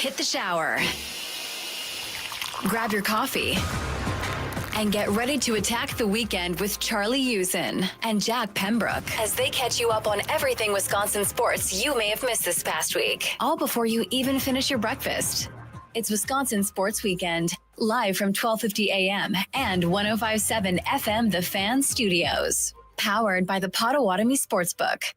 Hit the shower. Grab your coffee. And get ready to attack the weekend with Charlie Uczen and Jack Pembroke as they catch you up on everything Wisconsin sports you may have missed this past week, all before you even finish your breakfast. It's Wisconsin Sports Weekend, live from 12:50 a.m. and 105.7 FM The Fan Studios, powered by the Potawatomi Sportsbook.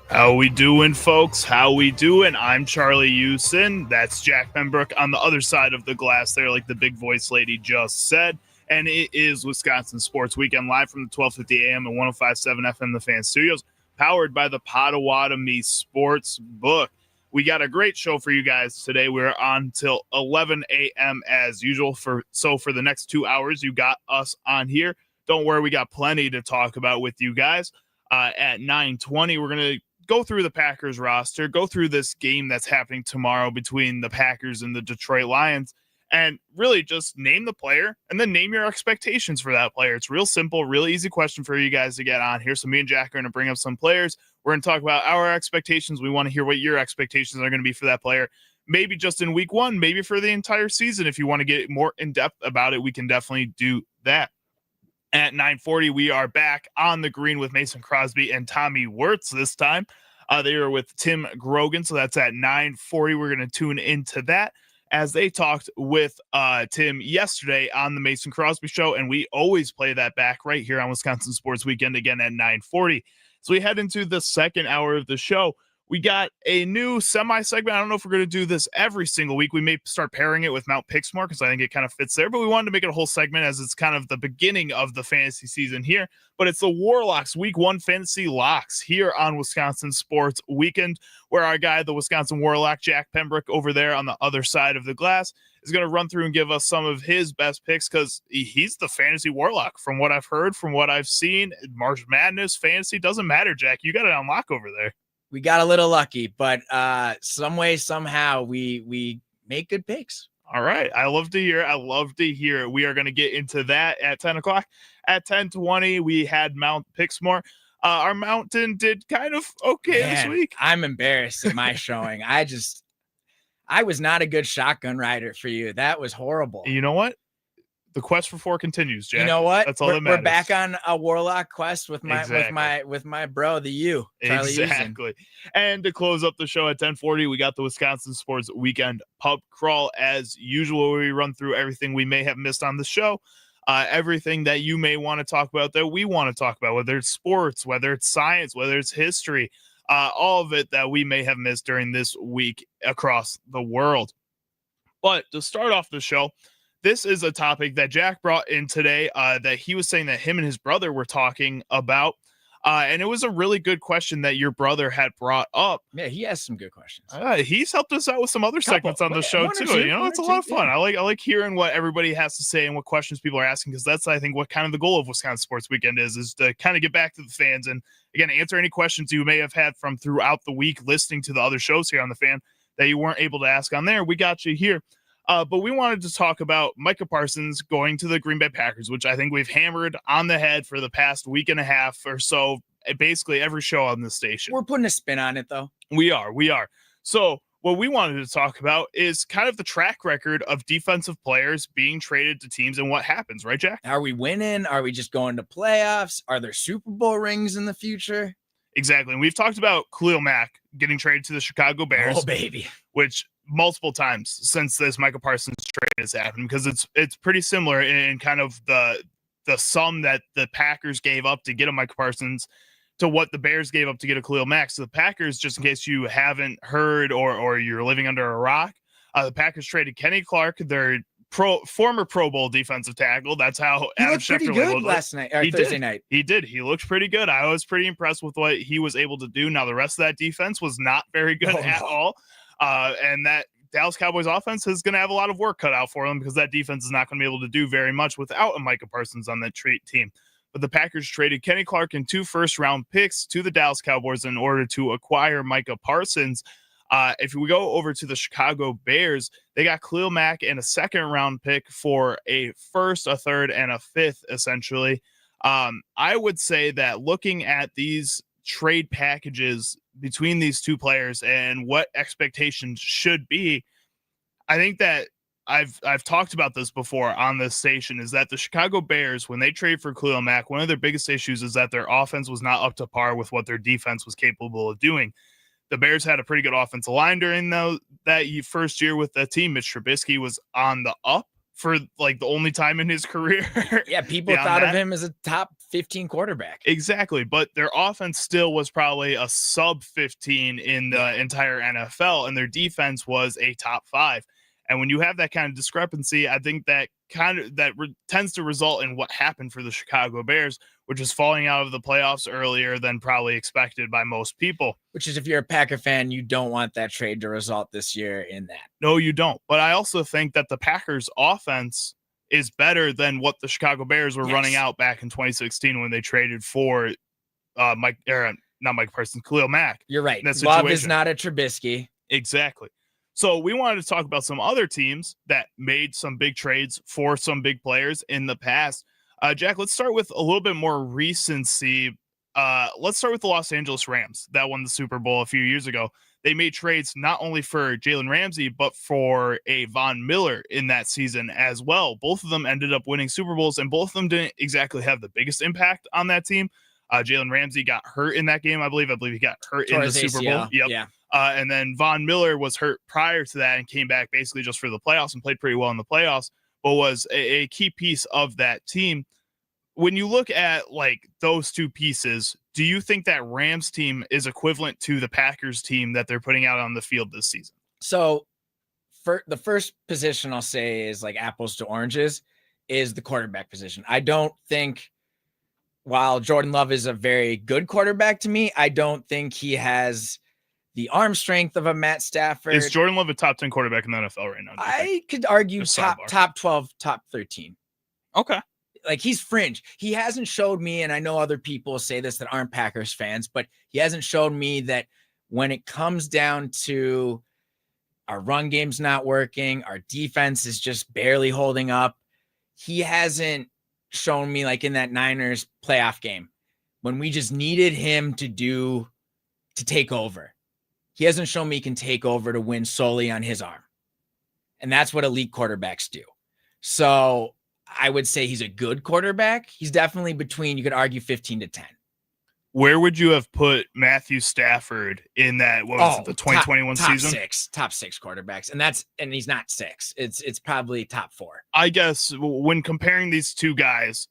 How we doing, folks? How we doing? I'm Charlie Uczen. That's Jack Pembroke on the other side of the glass there, like the big voice lady just said. And it is Wisconsin Sports Weekend, live from the 12:50 a.m. and 105.7 FM The Fan Studios, powered by the Potawatomi Sportsbook. We got a great show for you guys today. We're on till 11 a.m. as usual. So for the next 2 hours, you got us on here. Don't worry, we got plenty to talk about with you guys. At 9:20, we're going to go through the Packers roster, go through this game that's happening tomorrow between the Packers and the Detroit Lions, and really just name the player and then name your expectations for that player. It's real simple, real easy question for you guys to get on here. So me and Jack are going to bring up some players. We're going to talk about our expectations. We want to hear what your expectations are going to be for that player. Maybe just in week one, maybe for the entire season. If you want to get more in depth about it, we can definitely do that. At 9:40, we are back on the green with Mason Crosby and Tommy Wirtz this time. They are with Tim Grogan, so that's at 9:40. We're going to tune into that as they talked with Tim yesterday on the Mason Crosby Show, and we always play that back right here on Wisconsin Sports Weekend again at 9:40. So we head into the second hour of the show. We got a new semi-segment. I don't know if we're going to do this every single week. We may start pairing it with Mount Pixmore because I think it kind of fits there. But we wanted to make it a whole segment as it's kind of the beginning of the fantasy season here. But it's the Warlocks Week 1 Fantasy Locks here on Wisconsin Sports Weekend, where our guy, the Wisconsin Warlock, Jack Pembroke, over there on the other side of the glass, is going to run through and give us some of his best picks because he's the fantasy Warlock. From what I've heard, from what I've seen, March Madness, fantasy, doesn't matter, Jack. You got it on lock over there. We got a little lucky, but some way, somehow, we make good picks. All right. I love to hear it. We are going to get into that at 10 o'clock. At 10:20, we had Mount Pixmore. Our mountain did kind of okay this week. I'm embarrassed at my showing. I was not a good shotgun rider for you. That was horrible. You know what? The quest for 4 continues, Jack. You know what? That's all that matters. We're back on a Warlock quest with my bro, the U. Charlie exactly. Uczen. And to close up the show at 10:40, we got the Wisconsin Sports Weekend Pub Crawl as usual, where we run through everything we may have missed on the show, everything that you may want to talk about that we want to talk about, whether it's sports, whether it's science, whether it's history, all of it that we may have missed during this week across the world. But to start off the show, this is a topic that Jack brought in today that he was saying that him and his brother were talking about. And it was a really good question that your brother had brought up. Yeah, he has some good questions. He's helped us out with some other segments on the show too. It's a lot of fun. I like hearing what everybody has to say and what questions people are asking, because that's, I think, what kind of the goal of Wisconsin Sports Weekend is to kind of get back to the fans and, again, answer any questions you may have had from throughout the week listening to the other shows here on the Fan that you weren't able to ask on there. We got you here. But we wanted to talk about Micah Parsons going to the Green Bay Packers, which I think we've hammered on the head for the past week and a half or so, basically every show on this station. We're putting a spin on it, though. We are. So what we wanted to talk about is kind of the track record of defensive players being traded to teams and what happens, right, Jack? Are we winning? Are we just going to playoffs? Are there Super Bowl rings in the future? Exactly. And we've talked about Khalil Mack getting traded to the Chicago Bears. Oh, baby. Which multiple times since this Micah Parsons trade has happened, because it's pretty similar in kind of the sum that the Packers gave up to get a Micah Parsons to what the Bears gave up to get a Khalil Mack. So the Packers, just in case you haven't heard or you're living under a rock, the Packers traded Kenny Clark, their former Pro Bowl defensive tackle. That's how he Adam looked pretty Schefter good last night or Thursday night. He did. He looked pretty good. I was pretty impressed with what he was able to do. Now the rest of that defense was not very good at all. And that Dallas Cowboys offense is going to have a lot of work cut out for them, because that defense is not going to be able to do very much without a Micah Parsons on that team. But the Packers traded Kenny Clark and 2 first-round picks to the Dallas Cowboys in order to acquire Micah Parsons. If we go over to the Chicago Bears, they got Khalil Mack and a second-round pick for a first, a third, and a fifth, essentially. I would say that looking at these trade packages between these two players and what expectations should be, I think that I've talked about this before on this station, is that the Chicago Bears, when they trade for Khalil Mack, one of their biggest issues is that their offense was not up to par with what their defense was capable of doing. The Bears had a pretty good offensive line during that first year with that team. Mitch Trubisky was on the up for like the only time in his career. Yeah, people thought of him as a top 15 quarterback. Exactly, but their offense still was probably a sub 15 in the entire NFL, and their defense was a top 5. And when you have that kind of discrepancy, I think that tends to result in what happened for the Chicago Bears, which is falling out of the playoffs earlier than probably expected by most people. Which is, if you're a Packer fan, you don't want that trade to result this year in that. No, you don't. But I also think that the Packers offense is better than what the Chicago Bears were running out back in 2016 when they traded for not Mike Parsons, Khalil Mack. You're right. Love is not a Trubisky. Exactly. So we wanted to talk about some other teams that made some big trades for some big players in the past. Jack, let's start with a little bit more recency. Let's start with the Los Angeles Rams that won the Super Bowl a few years ago. They made trades not only for Jalen Ramsey, but for a Von Miller in that season as well. Both of them ended up winning Super Bowls, and both of them didn't exactly have the biggest impact on that team. Jalen Ramsey got hurt in that game. I believe he got hurt in the Super Bowl. Yep. Yeah. And then Von Miller was hurt prior to that and came back basically just for the playoffs and played pretty well in the playoffs, but was a key piece of that team. When you look at like those two pieces, do you think that Rams team is equivalent to the Packers team that they're putting out on the field this season? So for the first position I'll say is like apples to oranges is the quarterback position. I don't think, while Jordan Love is a very good quarterback to me, I don't think he has the arm strength of a Matt Stafford. Is Jordan Love a top 10 quarterback in the NFL right now? I could argue top 12, top 13. Okay. Like, he's fringe. He hasn't showed me, and I know other people say this that aren't Packers fans, but he hasn't shown me that when it comes down to our run game's not working, our defense is just barely holding up, he hasn't shown me, like in that Niners playoff game when we just needed him to take over. He hasn't shown me he can take over to win solely on his arm. And that's what elite quarterbacks do. So I would say he's a good quarterback. He's definitely between, you could argue, 15 to 10. Where would you have put Matthew Stafford in that, the 2021 season? Top six quarterbacks. And he's not 6. It's probably top 4. I guess when comparing these two guys,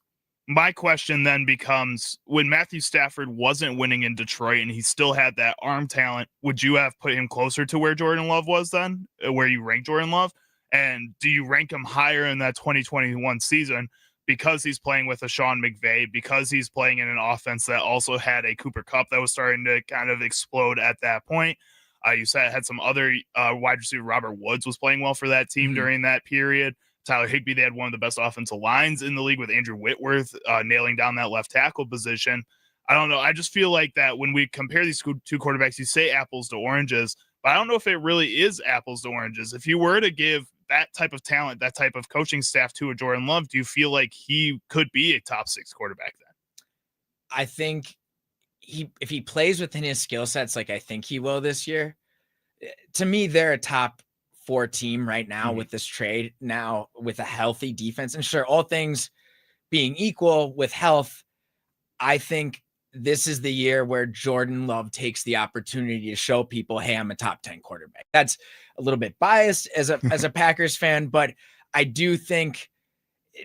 my question then becomes, when Matthew Stafford wasn't winning in Detroit and he still had that arm talent, would you have put him closer to where Jordan Love was then, where you rank Jordan Love? And do you rank him higher in that 2021 season because he's playing with a Sean McVay, because he's playing in an offense that also had a Cooper Kupp that was starting to kind of explode at that point? You said had some other wide receiver, Robert Woods, was playing well for that team during that period. Tyler Higbee, they had one of the best offensive lines in the league with Andrew Whitworth nailing down that left tackle position. I don't know. I just feel like that when we compare these two quarterbacks, you say apples to oranges, but I don't know if it really is apples to oranges. If you were to give that type of talent, that type of coaching staff to a Jordan Love, do you feel like he could be a top 6 quarterback then? I think if he plays within his skill sets, like I think he will this year, to me, they're a top 4 team right now with this trade, now with a healthy defense. And sure, all things being equal with health, I think this is the year where Jordan Love takes the opportunity to show people, hey, I'm a top 10 quarterback. That's a little bit biased as a Packers fan, but I do think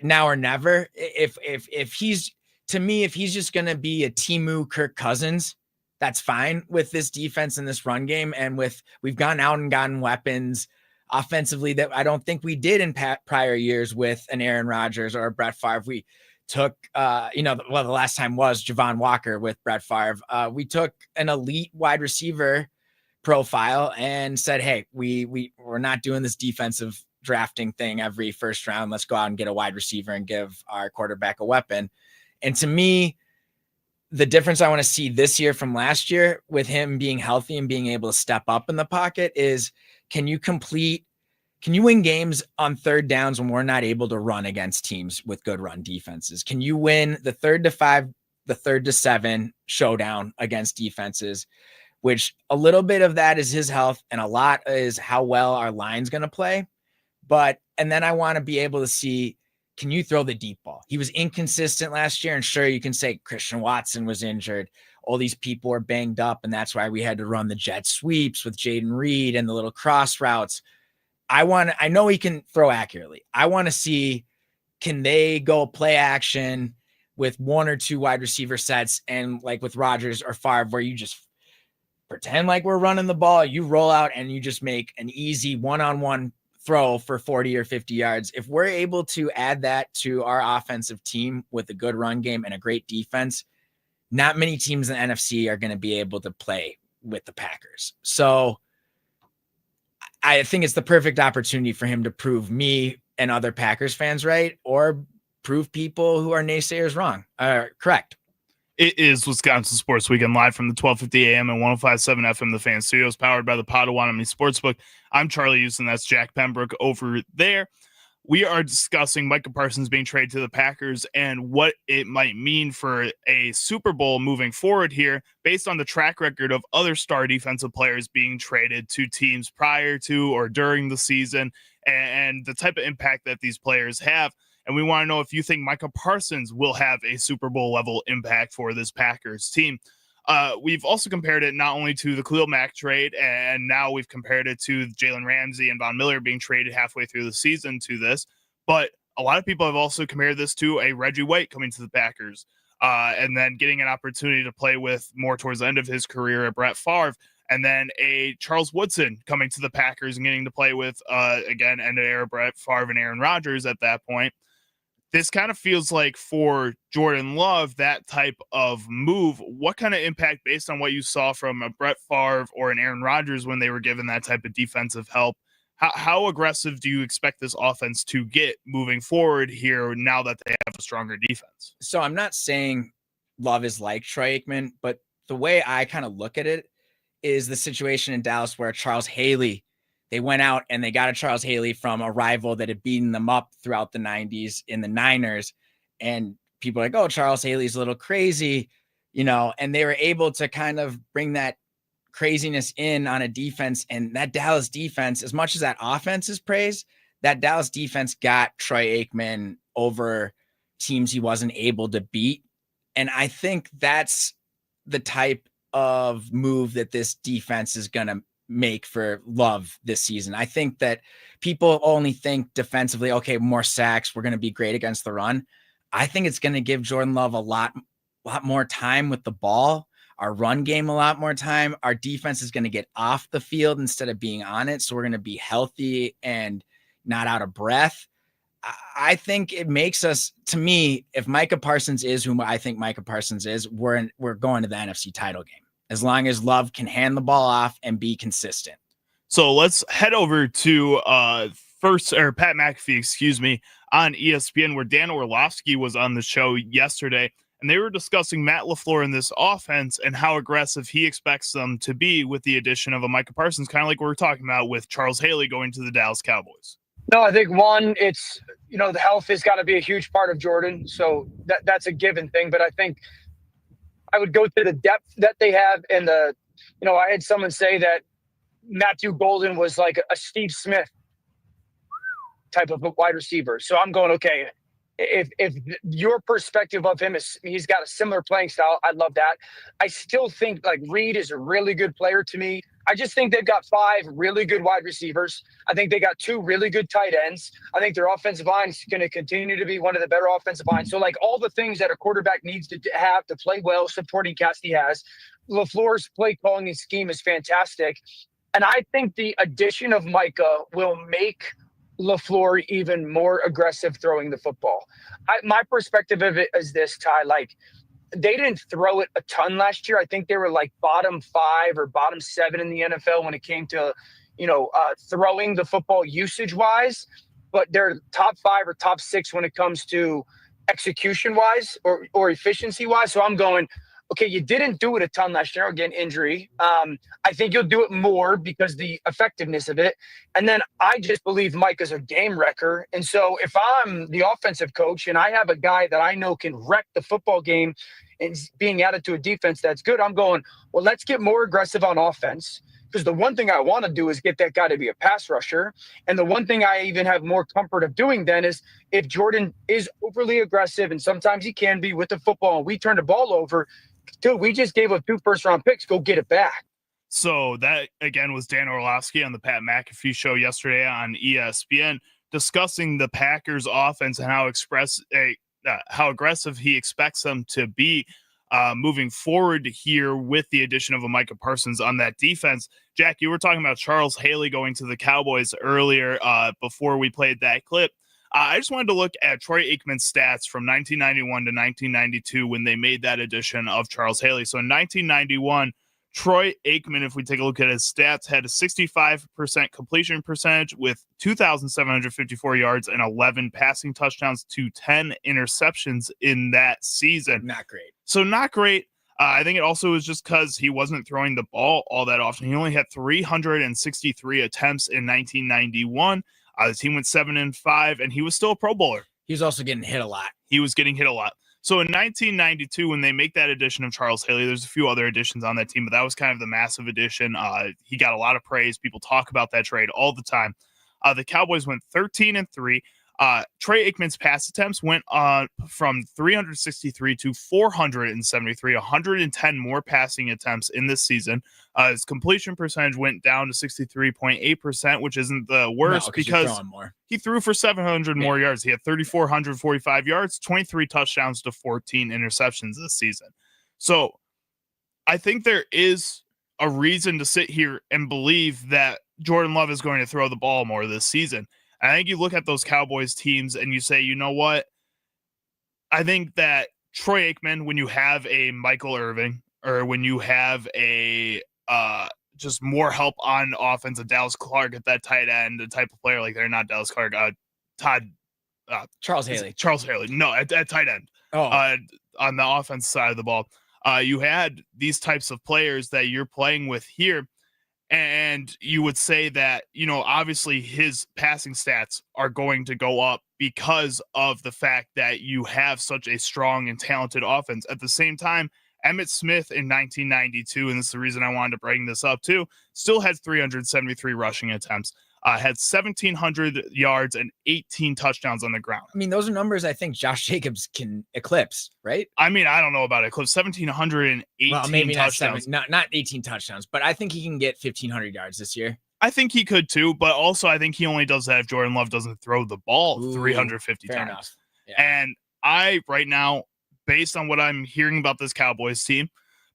now or never, if he's just going to be a Temu Kirk Cousins, that's fine with this defense and this run game. And we've gone out and gotten weapons offensively that I don't think we did in prior years with an Aaron Rodgers or a Brett Favre. We took, the last time was Javon Walker with Brett Favre. We took an elite wide receiver profile and said, hey, we're not doing this defensive drafting thing every first round. Let's go out and get a wide receiver and give our quarterback a weapon. And to me, the difference I want to see this year from last year with him being healthy and being able to step up in the pocket is, can you win games on third downs when we're not able to run against teams with good run defenses? Can you win the 3rd to 5, the 3rd to 7 showdown against defenses which a little bit of that is his health and a lot is how well our line's going to play. And then I want to be able to see, can you throw the deep ball? He was inconsistent last year, and sure, you can say Christian Watson was injured. All these people were banged up, and that's why we had to run the jet sweeps with Jaden Reed and the little cross routes. I know he can throw accurately. I want to see, can they go play action with one or two wide receiver sets, and like with Rodgers or Favre, where you just pretend like we're running the ball, you roll out and you just make an easy one-on-one throw for 40 or 50 yards. If we're able to add that to our offensive team with a good run game and a great defense, not many teams in the NFC are going to be able to play with the Packers. So I think it's the perfect opportunity for him to prove me and other Packers fans right, or prove people who are naysayers wrong. Correct. It is Wisconsin Sports Weekend, live from the 1250 AM and 105.7 FM, the Fan Studios, powered by the Potawatomi Sportsbook. I'm Charlie Uczen, that's Jack Pembroke over there. We are discussing Micah Parsons being traded to the Packers and what it might mean for a Super Bowl moving forward here, based on the track record of other star defensive players being traded to teams prior to or during the season, and the type of impact that these players have. And we want to know if you think Micah Parsons will have a Super Bowl level impact for this Packers team. We've also compared it not only to the Khalil Mack trade, and now we've compared it to Jalen Ramsey and Von Miller being traded halfway through the season to this. But a lot of people have also compared this to a Reggie White coming to the Packers, and then getting an opportunity to play with more towards the end of his career at Brett Favre. And then a Charles Woodson coming to the Packers and getting to play with, again, end of era Brett Favre and Aaron Rodgers at that point. This kind of feels like for Jordan Love, that type of move. What kind of impact, based on what you saw from a Brett Favre or an Aaron Rodgers when they were given that type of defensive help, how aggressive do you expect this offense to get moving forward here now that they have a stronger defense? So I'm not saying Love is like Troy Aikman, but the way I kind of look at it is the situation in Dallas where Charles Haley, they went out and they got a Charles Haley from a rival that had beaten them up throughout the 90s in the Niners. And people are like, oh, Charles Haley's a little crazy, and they were able to kind of bring that craziness in on a defense. And that Dallas defense, as much as that offense is praised, that Dallas defense got Troy Aikman over teams he wasn't able to beat. And I think that's the type of move that this defense is going to make for Love this season. I think that people only think defensively, okay, more sacks, we're going to be great against the run. I think it's going to give Jordan Love a lot more time with the ball, our run game a lot more time. Our defense is going to get off the field instead of being on it, so we're going to be healthy and not out of breath. I think it makes us, to me, if Micah Parsons is whom I think Micah Parsons is, we're going to the NFC title game, as long as Love can hand the ball off and be consistent. So let's head over to Pat McAfee, on ESPN, where Dan Orlovsky was on the show yesterday, and they were discussing Matt LaFleur in this offense and how aggressive he expects them to be with the addition of a Micah Parsons, kind of like we were talking about with Charles Haley going to the Dallas Cowboys. No, I think one, it's, the health has got to be a huge part of Jordan. So that's a given thing. But I think I would go to the depth that they have. And I had someone say that Matthew Golden was like a Steve Smith type of a wide receiver. So I'm going, okay, if your perspective of him is he's got a similar playing style, I love that. I still think like Reed is a really good player to me. I just think they've got 5 really good wide receivers. I think they got 2 really good tight ends. I think their offensive line is going to continue to be one of the better offensive lines. So like all the things that a quarterback needs to have to play well, supporting cast he has. LaFleur's play calling and scheme is fantastic. And I think the addition of Micah will make LaFleur even more aggressive throwing the football. My perspective of it is this, Ty, like they didn't throw it a ton last year. I think they were like bottom 5 or bottom 7 in the NFL when it came to, throwing the football usage wise, but they're top 5 or top 6 when it comes to execution wise or efficiency wise. So I'm going, okay, you didn't do it a ton last year, again, injury. I think you'll do it more because the effectiveness of it. And then I just believe Mike is a game wrecker. And so if I'm the offensive coach and I have a guy that I know can wreck the football game and being added to a defense that's good, I'm going, well, let's get more aggressive on offense. Because the one thing I want to do is get that guy to be a pass rusher. And the one thing I even have more comfort of doing then is if Jordan is overly aggressive, and sometimes he can be with the football, and we turn the ball over, dude, we just gave up 2 first-round picks. Go get it back. So that, again, was Dan Orlovsky on the Pat McAfee show yesterday on ESPN discussing the Packers offense and how aggressive he expects them to be moving forward here with the addition of a Micah Parsons on that defense. Jack, you were talking about Charles Haley going to the Cowboys earlier before we played that clip. I just wanted to look at Troy Aikman's stats from 1991 to 1992 when they made that addition of Charles Haley. So in 1991, Troy Aikman, if we take a look at his stats, had a 65% completion percentage with 2,754 yards and 11 passing touchdowns to 10 interceptions in that season. Not great. So not great. I think it also was just because he wasn't throwing the ball all that often. He only had 363 attempts in 1991. The team went 7-5, and he was still a Pro Bowler. He was also getting hit a lot. He was getting hit a lot. So in 1992, when they make that addition of Charles Haley, there's a few other additions on that team, but that was kind of the massive addition. He got a lot of praise. People talk about that trade all the time. The Cowboys went 13-3. Troy Aikman's pass attempts went from 363 to 473, 110 more passing attempts in this season. His completion percentage went down to 63.8%, which isn't the worst because he threw for 700 more yards. He had 3,445 yards, 23 touchdowns to 14 interceptions this season. So I think there is a reason to sit here and believe that Jordan Love is going to throw the ball more this season. I think you look at those Cowboys teams and you say, you know what? I think that Troy Aikman, when you have a Michael Irving or when you have a just more help on offense, a Dallas Clark at that tight end, a type of player like they're not Dallas Clark, Charles Haley. Charles Haley. No, at tight end. On the offense side of the ball. You had these types of players that you're playing with here. And you would say that, you know, obviously his passing stats are going to go up because of the fact that you have such a strong and talented offense. At the same time, Emmitt Smith in 1992, and this is the reason I wanted to bring this up too, still had 373 rushing attempts, had 1,700 yards and 18 touchdowns on the ground. I mean, those are numbers I think Josh Jacobs can eclipse, right? I mean, I don't know about eclipse. 1,718 well, maybe touchdowns. Not 18 touchdowns, but I think he can get 1,500 yards this year. I think he could too, but also I think he only does that if Jordan Love doesn't throw the ball 350 times. Enough. Yeah. And I, right now, based on what I'm hearing about this Cowboys team,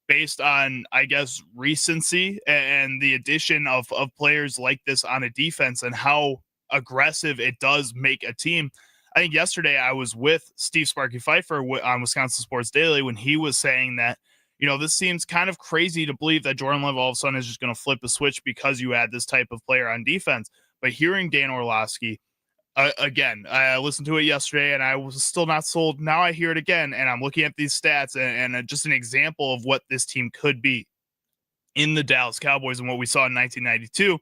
based on, I guess, recency and the addition of players like this on a defense and how aggressive it does make a team. I think yesterday I was with Steve Sparky Pfeiffer on Wisconsin Sports Daily when he was saying that, you know, this seems kind of crazy to believe that Jordan Love all of a sudden is just going to flip a switch because you add this type of player on defense. But hearing Dan Orlovsky, again, I listened to it yesterday and I was still not sold. Now I hear it again and I'm looking at these stats and just an example of what this team could be in the Dallas Cowboys and what we saw in 1992,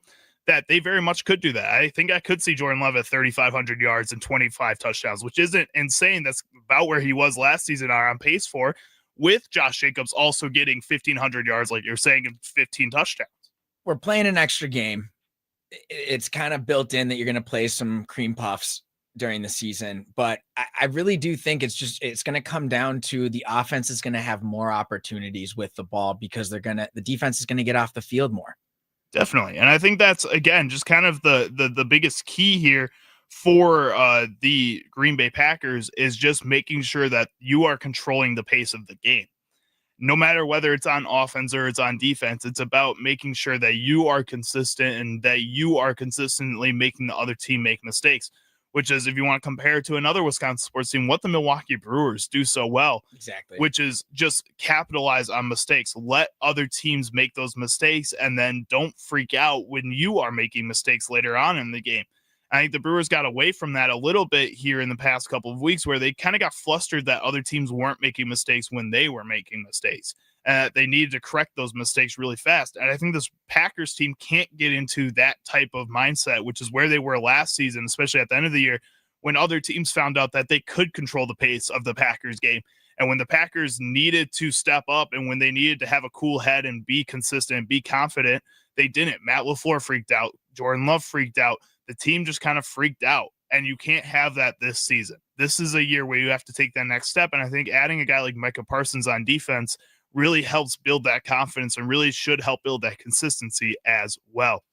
that they very much could do that. I think I could see Jordan Love at 3,500 yards and 25 touchdowns, which isn't insane. That's about where he was last season on pace for, with Josh Jacobs also getting 1,500 yards, like you're saying, and 15 touchdowns. We're playing an extra game. It's kind of built in that you're going to play some cream puffs during the season, but I really do think it's going to come down to the offense is going to have more opportunities with the ball because the defense is going to get off the field more. Definitely. And I think that's, again, just kind of the biggest key here for the Green Bay Packers is just making sure that you are controlling the pace of the game. No matter whether it's on offense or it's on defense, it's about making sure that you are consistent and that you are consistently making the other team make mistakes, which is, if you want to compare to another Wisconsin sports team, what the Milwaukee Brewers do so well. Exactly. Which is just capitalize on mistakes. Let other teams make those mistakes and then don't freak out when you are making mistakes later on in the game. I think the Brewers got away from that a little bit here in the past couple of weeks where they kind of got flustered that other teams weren't making mistakes when they were making mistakes. They needed to correct those mistakes really fast. And I think this Packers team can't get into that type of mindset, which is where they were last season, especially at the end of the year, when other teams found out that they could control the pace of the Packers game. And when the Packers needed to step up and when they needed to have a cool head and be consistent and be confident, they didn't. Matt LaFleur freaked out. Jordan Love freaked out. The team just kind of freaked out. And you can't have that this season. This is a year where you have to take that next step. And I think adding a guy like Micah Parsons on defense really helps build that confidence and really should help build that consistency as well.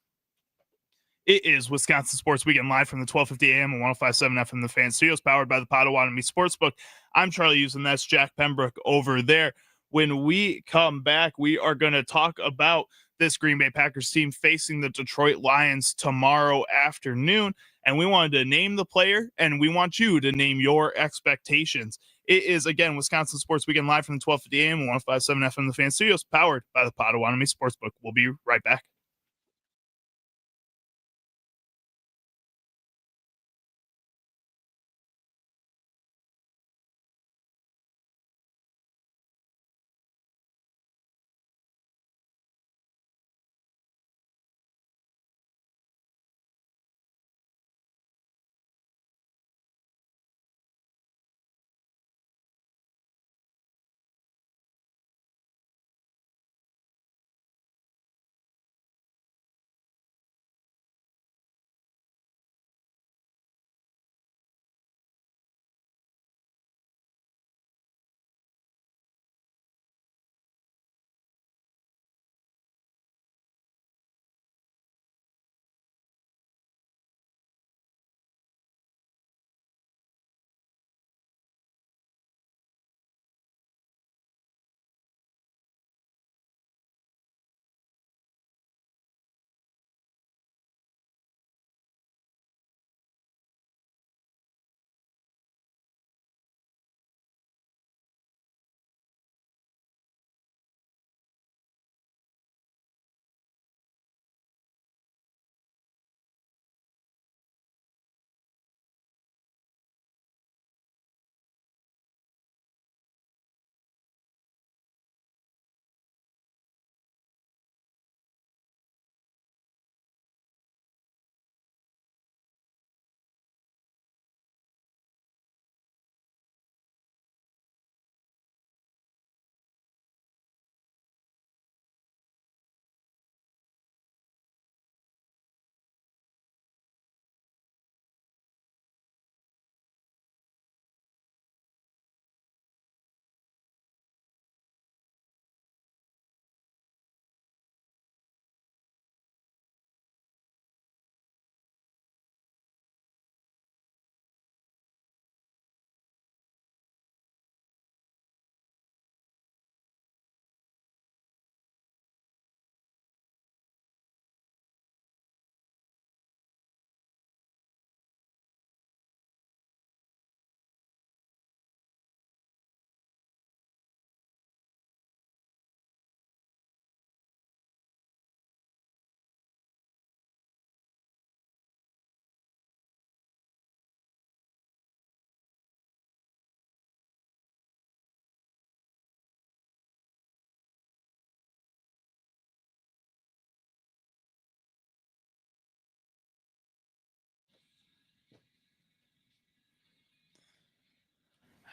It is Wisconsin Sports Weekend live from the 1250 AM and 105.7 FM The Fan Studios, powered by the Potawatomi Sportsbook. I'm Charlie Uczen. That's Jack Pembroke over there. When we come back, we are going to talk about this Green Bay Packers team facing the Detroit Lions tomorrow afternoon. And we wanted to name the player, and we want you to name your expectations. It is, again, Wisconsin Sports Weekend live from the 1250 AM and 105.7 FM The Fan Studios, powered by the Potawatomi Sportsbook. We'll be right back.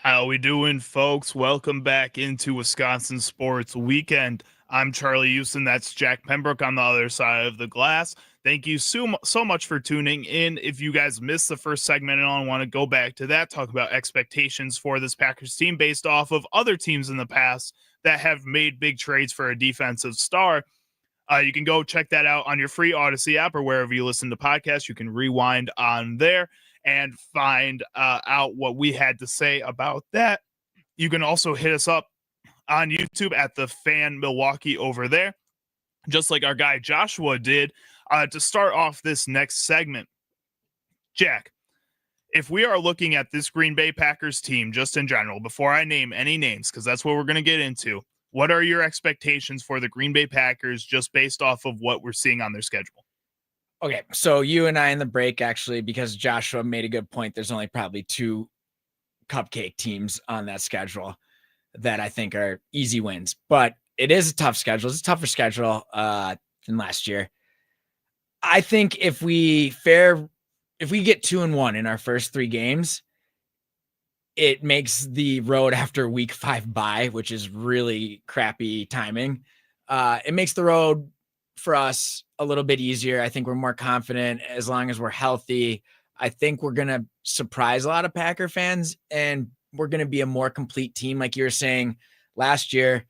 How we doing, folks? Welcome back into Wisconsin Sports Weekend. I'm Charlie Uczen. That's Jack Pembroke on the other side of the glass. Thank you so much for tuning in. If you guys missed the first segment and I want to go back to that, talk about expectations for this Packers team based off of other teams in the past that have made big trades for a defensive star. You can go check that out on your free Odyssey app or wherever you listen to podcasts. You can rewind on there and find out what we had to say about that. You can also hit us up on YouTube at the Fan Milwaukee over there, just like our guy Joshua did, to start off this next segment. Jack, if we are looking at this Green Bay Packers team just in general, before I name any names, because that's what we're going to get into, what are your expectations for the Green Bay Packers just based off of what we're seeing on their schedule? Okay, so you and I in the break, actually, because Joshua made a good point, there's only probably two cupcake teams on that schedule that I think are easy wins. But It is a tough schedule. It's a tougher schedule than last year. I think if we get 2-1 in our first 3 games, it makes the road after week 5 bye, which is really crappy timing. It makes the road for us a little bit easier. I think we're more confident as long as we're healthy. I think we're going to surprise a lot of Packer fans, and we're going to be a more complete team. Like you were saying last year,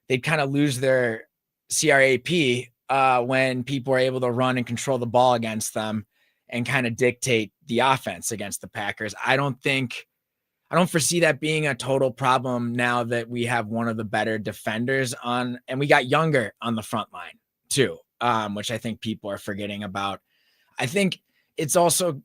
they'd kind of lose their CRAP when people are able to run and control the ball against them and kind of dictate the offense against the Packers. I don't foresee that being a total problem now that we have one of the better defenders on, and we got younger on the front line too, which I think people are forgetting about. I think it's also,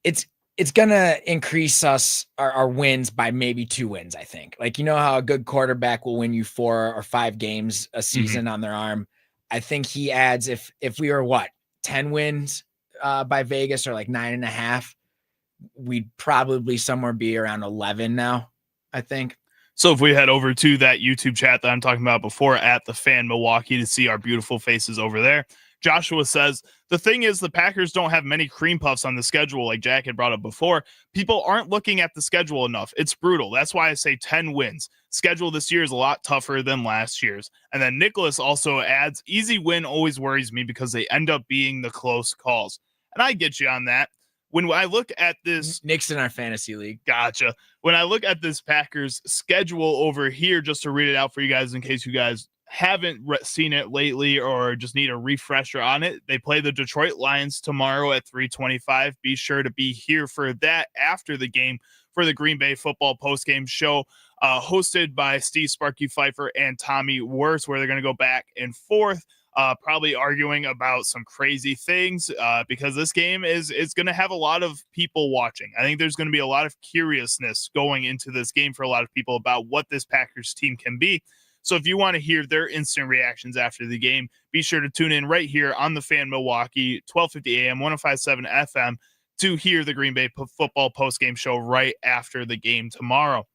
it's going to increase our wins by maybe 2 wins. I think, like, you know how a good quarterback will win you 4 or 5 games a season on their arm. I think he adds, if we were 10 wins by Vegas, or like 9.5, we'd probably somewhere be around 11 now, I think. So if we head over to that YouTube chat that I'm talking about before, at the Fan Milwaukee, to see our beautiful faces over there, Joshua says, the thing is, the Packers don't have many cream puffs on the schedule, like Jack had brought up before. People aren't looking at the schedule enough. It's brutal. That's why I say 10 wins. Schedule this year is a lot tougher than last year's. And then Nicholas also adds, easy win always worries me because they end up being the close calls. And I get you on that. When I look at this, Nick's in our fantasy league. Gotcha. When I look at this Packers schedule over here, just to read it out for you guys in case you guys haven't seen it lately or just need a refresher on it, they play the Detroit Lions tomorrow at 3:25. Be sure to be here for that after the game for the Green Bay football postgame show, hosted by Steve Sparky Pfeiffer and Tommy Wirtz, where they're going to go back and forth. Probably arguing about some crazy things because this game is going to have a lot of people watching. I think there's going to be a lot of curiousness going into this game for a lot of people about what this Packers team can be. So if you want to hear their instant reactions after the game, be sure to tune in right here on the Fan Milwaukee, 1250 AM, 105.7 FM, to hear the Green Bay football postgame show right after the game tomorrow.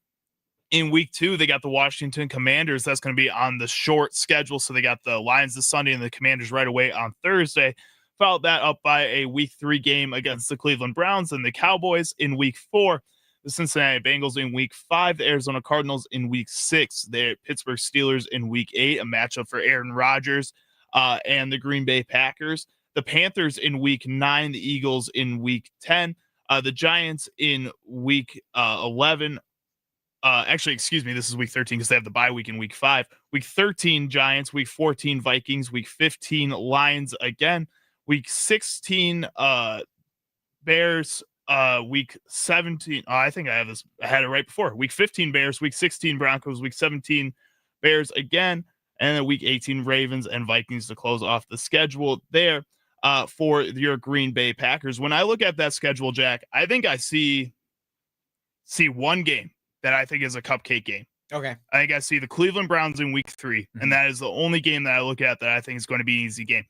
In week 2, they got the Washington Commanders. That's going to be on the short schedule. So they got the Lions this Sunday and the Commanders right away on Thursday. Followed that up by a week 3 game against the Cleveland Browns and the Cowboys in week 4. The Cincinnati Bengals in week 5. The Arizona Cardinals in week 6. The Pittsburgh Steelers in week 8, a matchup for Aaron Rodgers and the Green Bay Packers. The Panthers in week 9. The Eagles in week 10. The Giants in week 11. Actually, excuse me, this is week 13 because they have the bye week in week 5. Week 13, Giants. Week 14, Vikings. Week 15, Lions again. Week 16, Bears. Week 17, I think I had it right before. Week 15, Bears. Week 16, Broncos. Week 17, Bears again. And then week 18, Ravens and Vikings to close off the schedule there for your Green Bay Packers. When I look at that schedule, Jack, I think I see one game that I think is a cupcake game. Okay. I think I see the Cleveland Browns in week 3, and that is the only game that I look at that I think is going to be an easy game.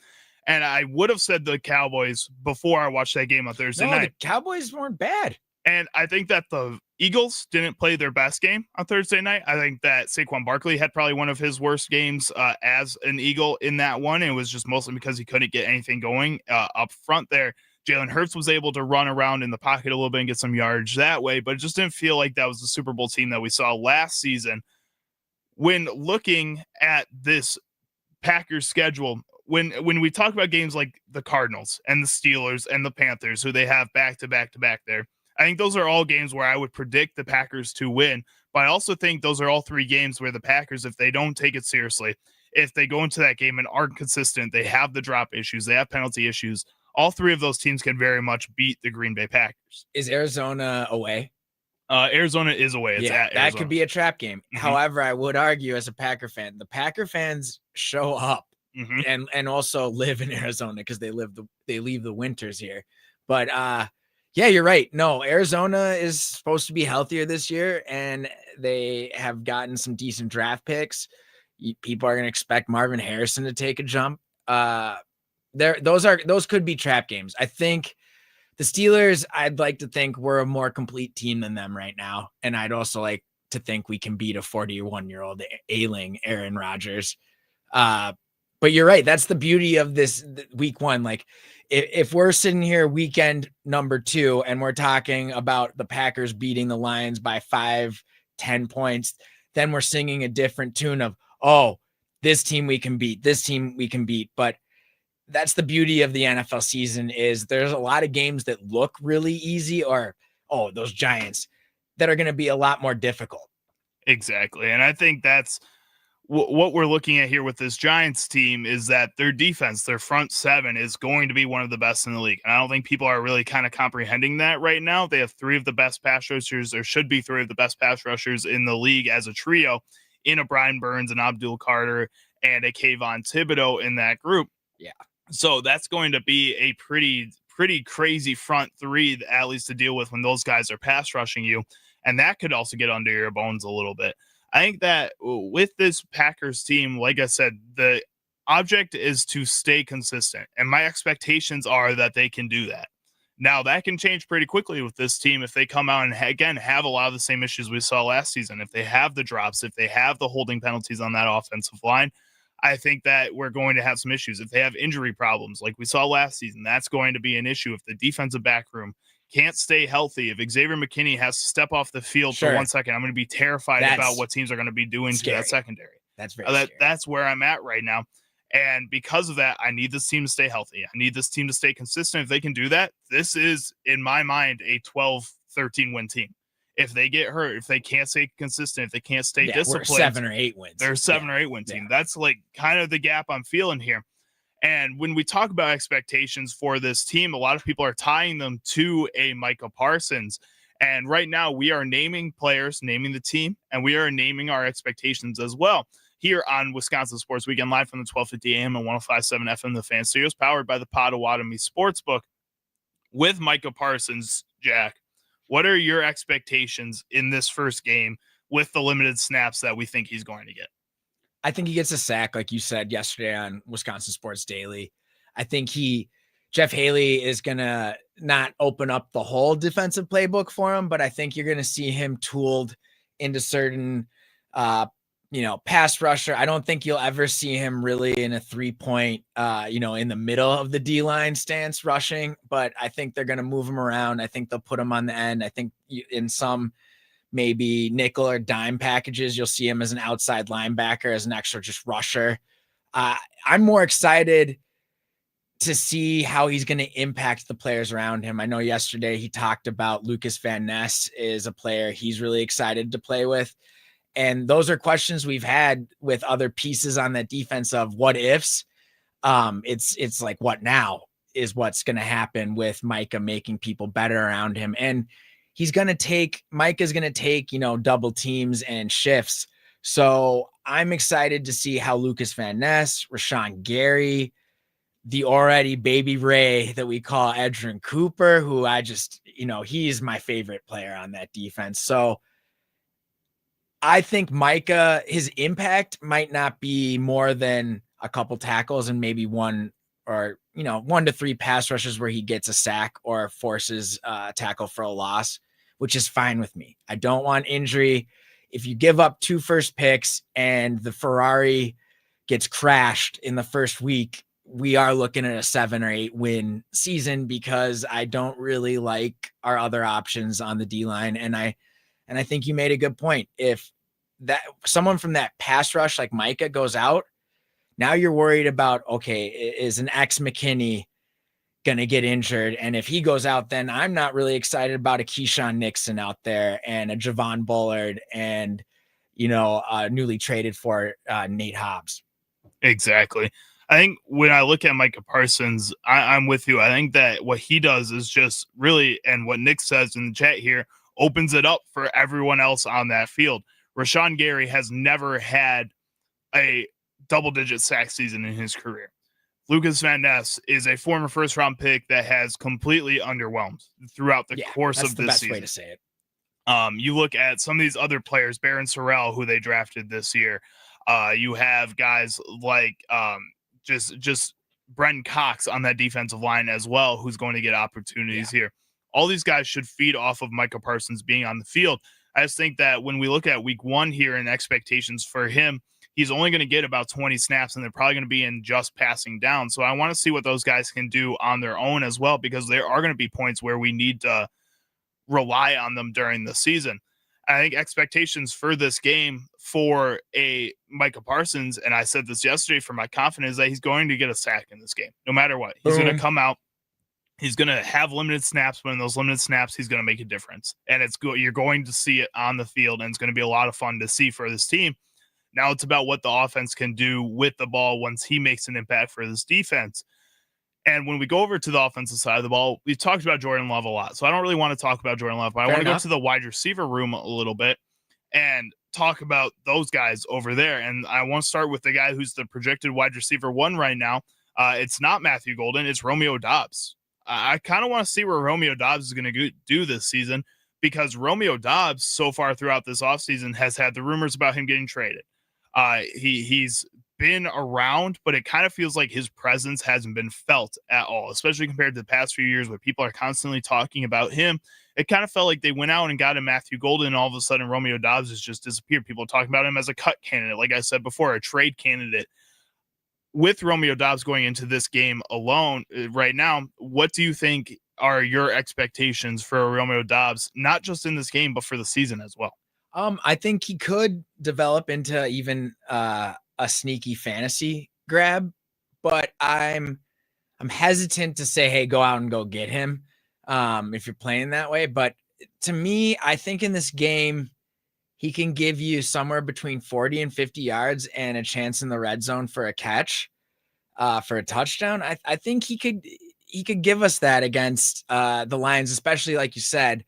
And I would have said the Cowboys before I watched that game on Thursday night. The Cowboys weren't bad. And I think that the Eagles didn't play their best game on Thursday night. I think that Saquon Barkley had probably one of his worst games as an Eagle in that one. And it was just mostly because he couldn't get anything going up front there. Jalen Hurts was able to run around in the pocket a little bit and get some yardage that way, but it just didn't feel like that was the Super Bowl team that we saw last season. When looking at this Packers schedule, when we talk about games like the Cardinals and the Steelers and the Panthers, who they have back to back there, I think those are all games where I would predict the Packers to win. But I also think those are all 3 games where the Packers, if they don't take it seriously, if they go into that game and aren't consistent, they have the drop issues, they have penalty issues, all 3 of those teams can very much beat the Green Bay Packers. Is Arizona away? Arizona is away. It's at that could be a trap game. Mm-hmm. However, I would argue as a Packer fan, the Packer fans show up and also live in Arizona because they leave the winters here. But yeah, you're right. No, Arizona is supposed to be healthier this year, and they have gotten some decent draft picks. People are going to expect Marvin Harrison to take a jump. Those could be trap games. I think the Steelers, I'd like to think we're a more complete team than them right now. And I'd also like to think we can beat a 41-year-old ailing Aaron Rodgers. But you're right. That's the beauty of this week one. Like if we're sitting here weekend number 2 and we're talking about the Packers beating the Lions by 5-10 points, then we're singing a different tune of, oh, this team we can beat, this team we can beat. But that's the beauty of the NFL season is there's a lot of games that look really easy or, oh, those Giants that are going to be a lot more difficult. Exactly. And I think that's what we're looking at here with this Giants team is that their defense, their front 7 is going to be one of the best in the league. And I don't think people are really kind of comprehending that right now. They have 3 of the best pass rushers. There should be 3 of the best pass rushers in the league as a trio in a Brian Burns and Abdul Carter and a Kayvon Thibodeau in that group. Yeah. So that's going to be a pretty crazy front 3, at least to deal with when those guys are pass rushing you. And that could also get under your bones a little bit. I think that with this Packers team, like I said, the object is to stay consistent. And my expectations are that they can do that. Now, that can change pretty quickly with this team if they come out and, again, have a lot of the same issues we saw last season. If they have the drops, if they have the holding penalties on that offensive line, I think that we're going to have some issues. If they have injury problems like we saw last season, that's going to be an issue. If the defensive back room can't stay healthy, if Xavier McKinney has to step off the field for 1 second, I'm going to be terrified about what teams are going to be doing to that secondary. That's very scary. That's where I'm at right now. And because of that, I need this team to stay healthy. I need this team to stay consistent. If they can do that, this is, in my mind, a 12-13 win team. If they get hurt, if they can't stay consistent, if they can't stay disciplined, 7 or 8 wins. They're a 7 or 8 win team. That's like kind of the gap I'm feeling here. And when we talk about expectations for this team, a lot of people are tying them to a Micah Parsons. And right now we are naming players, naming the team, and we are naming our expectations as well. Here on Wisconsin Sports Weekend, live from the 1250 AM and 105.7 FM, the Fan Studios, powered by the Potawatomi Sportsbook. With Micah Parsons, Jack, what are your expectations in this first game with the limited snaps that we think he's going to get? I think he gets a sack, like you said yesterday on Wisconsin Sports Daily. I think Jeff Haley is going to not open up the whole defensive playbook for him, but I think you're going to see him tooled into certain, pass rusher. I don't think you'll ever see him really in a 3-point, in the middle of the D-line stance rushing, but I think they're going to move him around. I think they'll put him on the end. I think in some maybe nickel or dime packages, you'll see him as an outside linebacker, as an extra just rusher. I'm more excited to see how he's going to impact the players around him. I know yesterday he talked about Lucas Van Ness is a player he's really excited to play with. And those are questions we've had with other pieces on that defense of what ifs. It's like, what now is what's going to happen with Micah making people better around him. And Micah's going to take, double teams and shifts. So I'm excited to see how Lucas Van Ness, Rashawn Gary, the already baby Ray that we call Edgerrin Cooper, who I just, he's my favorite player on that defense. So I think Micah, his impact might not be more than a couple tackles and maybe 1 to 3 pass rushes where he gets a sack or forces a tackle for a loss, which is fine with me. I don't want injury. If you give up 2 first picks and the Ferrari gets crashed in the first week, we are looking at a 7 or 8 win season because I don't really like our other options on the D-line. And I think you made a good point. If that someone from that pass rush like Micah goes out, now you're worried about, okay, is an ex McKinney going to get injured? And if he goes out, then I'm not really excited about a Keyshawn Nixon out there and a Javon Bullard and, newly traded for Nate Hobbs. Exactly. I think when I look at Micah Parsons, I'm with you. I think that what he does is just really, and what Nick says in the chat here, opens it up for everyone else on that field. Rashawn Gary has never had a double-digit sack season in his career. Lucas Van Ness is a former first-round pick that has completely underwhelmed throughout the course of this season. That's the best way to say it. You look at some of these other players, Barron Sorrell, who they drafted this year. You have guys like just Brenton Cox on that defensive line as well, who's going to get opportunities here. All these guys should feed off of Micah Parsons being on the field. I just think that when we look at week 1 here and expectations for him, he's only going to get about 20 snaps, and they're probably going to be in just passing down. So I want to see what those guys can do on their own as well, because there are going to be points where we need to rely on them during the season. I think expectations for this game for a Micah Parsons, and I said this yesterday for my confidence, that he's going to get a sack in this game, no matter what. He's going to come out. He's going to have limited snaps, but in those limited snaps, he's going to make a difference. And you're going to see it on the field, and it's going to be a lot of fun to see for this team. Now it's about what the offense can do with the ball once he makes an impact for this defense. And when we go over to the offensive side of the ball, we've talked about Jordan Love a lot. So I don't really want to talk about Jordan Love, but I want to go to the wide receiver room a little bit and talk about those guys over there. And I want to start with the guy who's the projected wide receiver 1 right now. It's not Matthew Golden, it's Romeo Doubs. I kind of want to see where Romeo Doubs is going to do this season, because Romeo Doubs so far throughout this offseason has had the rumors about him getting traded. He's been around, but it kind of feels like his presence hasn't been felt at all, especially compared to the past few years where people are constantly talking about him. It kind of felt like they went out and got a Matthew Golden, and all of a sudden Romeo Doubs has just disappeared. People are talking about him as a cut candidate, like I said before, a trade candidate. With Romeo Doubs going into this game alone right now, what do you think are your expectations for Romeo Doubs, not just in this game, but for the season as well? I think he could develop into even a sneaky fantasy grab, but I'm hesitant to say, hey, go out and go get him if you're playing that way. But to me, I think in this game, he can give you somewhere between 40 and 50 yards and a chance in the red zone for a catch, for a touchdown. I think he could give us that against the Lions, especially like you said.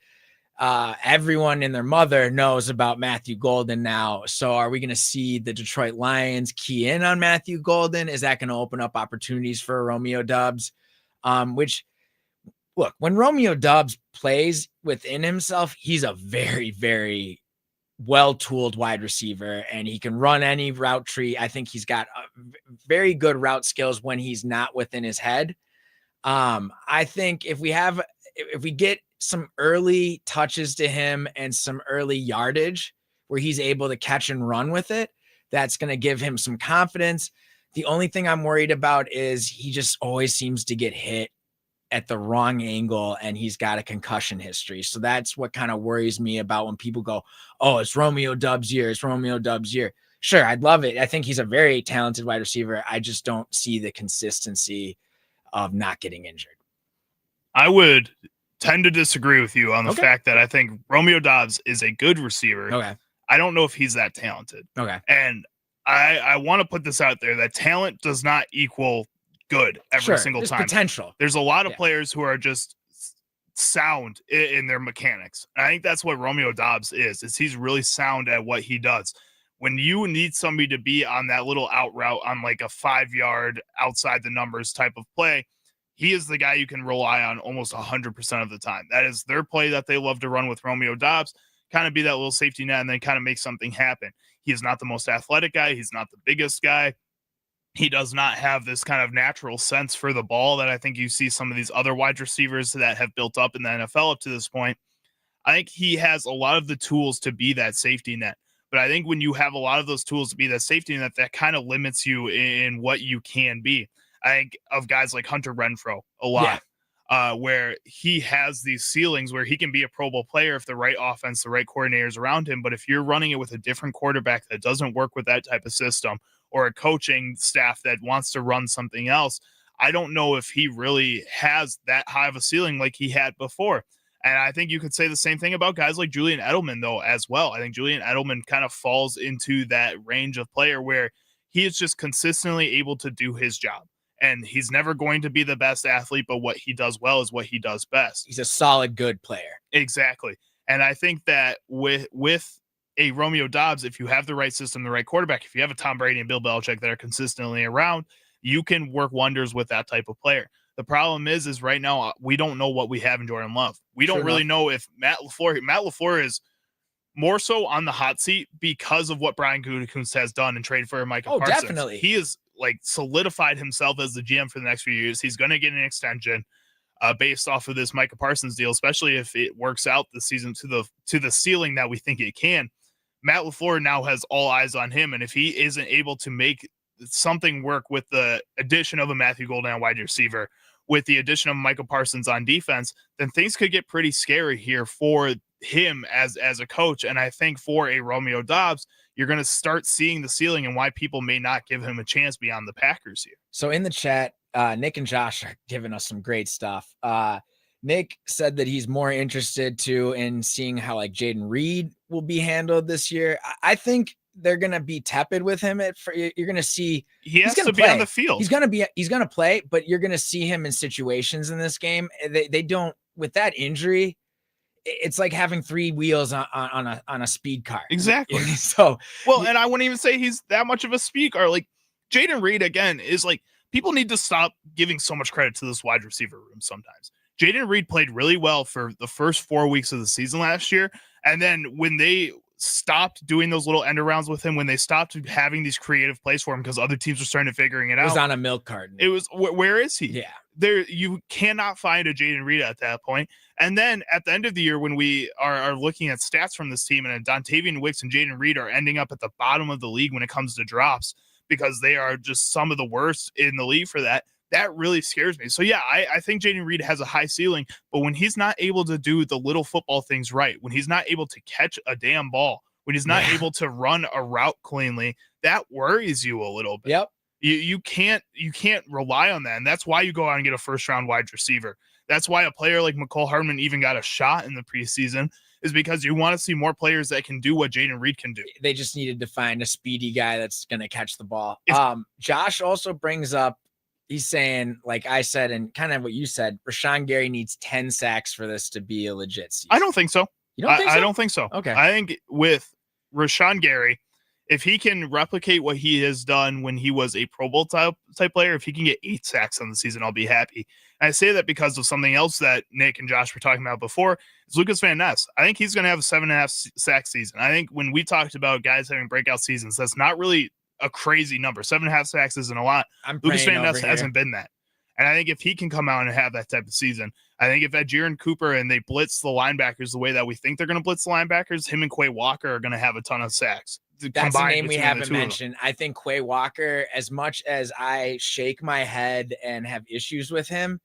Everyone and their mother knows about Matthew Golden now. So are we going to see the Detroit Lions key in on Matthew Golden? Is that going to open up opportunities for Romeo Doubs? Which, look, when Romeo Doubs plays within himself, he's a very, very well-tooled wide receiver, and he can run any route tree. I think he's got very good route skills when he's not within his head. I think if we get some early touches to him and some early yardage where he's able to catch and run with it, that's going to give him some confidence. The only thing I'm worried about is he just always seems to get hit at the wrong angle, and he's got a concussion history. So that's what kind of worries me about when people go, oh, it's Romeo Doubs' year. It's Romeo Doubs' year. Sure, I'd love it. I think he's a very talented wide receiver. I just don't see the consistency of not getting injured. I would tend to disagree with you on the fact that I think Romeo Doubs is a good receiver. Okay. I don't know if he's that talented. Okay. And I want to put this out there, that talent does not equal good every single time. Potential. There's a lot of players who are just sound in their mechanics. And I think that's what Romeo Doubs is he's really sound at what he does. When you need somebody to be on that little out route on like a 5-yard outside the numbers type of play, he is the guy you can rely on almost 100% of the time. That is their play that they love to run with Romeo Doubs, kind of be that little safety net and then kind of make something happen. He is not the most athletic guy. He's not the biggest guy. He does not have this kind of natural sense for the ball that I think you see some of these other wide receivers that have built up in the NFL up to this point. I think he has a lot of the tools to be that safety net. But I think when you have a lot of those tools to be that safety net, that kind of limits you in what you can be. I think of guys like Hunter Renfrow a lot, where he has these ceilings where he can be a Pro Bowl player if the right offense, the right coordinators around him. But if you're running it with a different quarterback that doesn't work with that type of system, or a coaching staff that wants to run something else, I don't know if he really has that high of a ceiling like he had before. And I think you could say the same thing about guys like Julian Edelman, though, as well. I think Julian Edelman kind of falls into that range of player where he is just consistently able to do his job. And he's never going to be the best athlete, but what he does well is what he does best. He's a solid, good player. Exactly. And I think that with a Romeo Doubs, if you have the right system, the right quarterback, if you have a Tom Brady and Bill Belichick that are consistently around, you can work wonders with that type of player. The problem is right now, we don't know what we have in Jordan Love. We don't really know if Matt LaFleur is more so on the hot seat because of what Brian Gutekunst has done and traded for Micah Parsons. Definitely. He is like solidified himself as the GM for the next few years. He's going to get an extension. based off of this Micah Parsons deal, especially if it works out this season to the ceiling that we think it can. Matt LaFleur now has all eyes on him, and if he isn't able to make something work with the addition of a Matthew Golden wide receiver, with the addition of Michael Parsons on defense, then things could get pretty scary here for him as a coach. And I think for a Romeo Doubs, you're going to start seeing the ceiling and why people may not give him a chance beyond the Packers here. So in the chat, Nick and Josh are giving us some great stuff. Nick said that he's more interested too in seeing how like Jaden Reed will be handled this year. I think they're going to be tepid with him. You're going to see he has to be on the field. He's going to play, but you're going to see him in situations in this game. They don't, with that injury, it's like having three wheels on a speed car. Exactly. So, well, and I wouldn't even say he's that much of a speed car. Like Jaden Reed, again, is like, people need to stop giving so much credit to this wide receiver room sometimes. Jaden Reed played really well for the first 4 weeks of the season last year. And then when they stopped doing those little end arounds with him, when they stopped having these creative plays for him because other teams were starting to figuring it out. It was on a milk carton. It was, where is he? Yeah. There, you cannot find a Jaden Reed at that point. And then at the end of the year, when we are looking at stats from this team, and Dontavian Wicks and Jaden Reed are ending up at the bottom of the league when it comes to drops because they are just some of the worst in the league for that. That really scares me. So, yeah, I think Jaden Reed has a high ceiling, but when he's not able to do the little football things right, when he's not able to catch a damn ball, when he's not able to run a route cleanly, that worries you a little bit. Yep. You can't rely on that. And that's why you go out and get a first-round wide receiver. That's why a player like McCole Hardman even got a shot in the preseason, is because you want to see more players that can do what Jaden Reed can do. They just needed to find a speedy guy that's going to catch the ball. Josh also brings up, he's saying, like I said, and kind of what you said, Rashawn Gary needs 10 sacks for this to be a legit season. I don't think so. You don't think so? I don't think so. Okay. I think with Rashawn Gary, if he can replicate what he has done when he was a Pro Bowl type player, if he can get 8 sacks on the season, I'll be happy. And I say that because of something else that Nick and Josh were talking about before. Is Lucas Van Ness. I think he's going to have a 7.5 sack season. I think when we talked about guys having breakout seasons, that's not really a crazy number. 7.5 sacks isn't a lot. Lucas Van Ness hasn't been that. And I think if he can come out and have that type of season, I think if Jaron Cooper and they blitz the linebackers the way that we think they're going to blitz the linebackers, him and Quay Walker are going to have a ton of sacks. That's a name we haven't mentioned. I think Quay Walker, as much as I shake my head and have issues with him,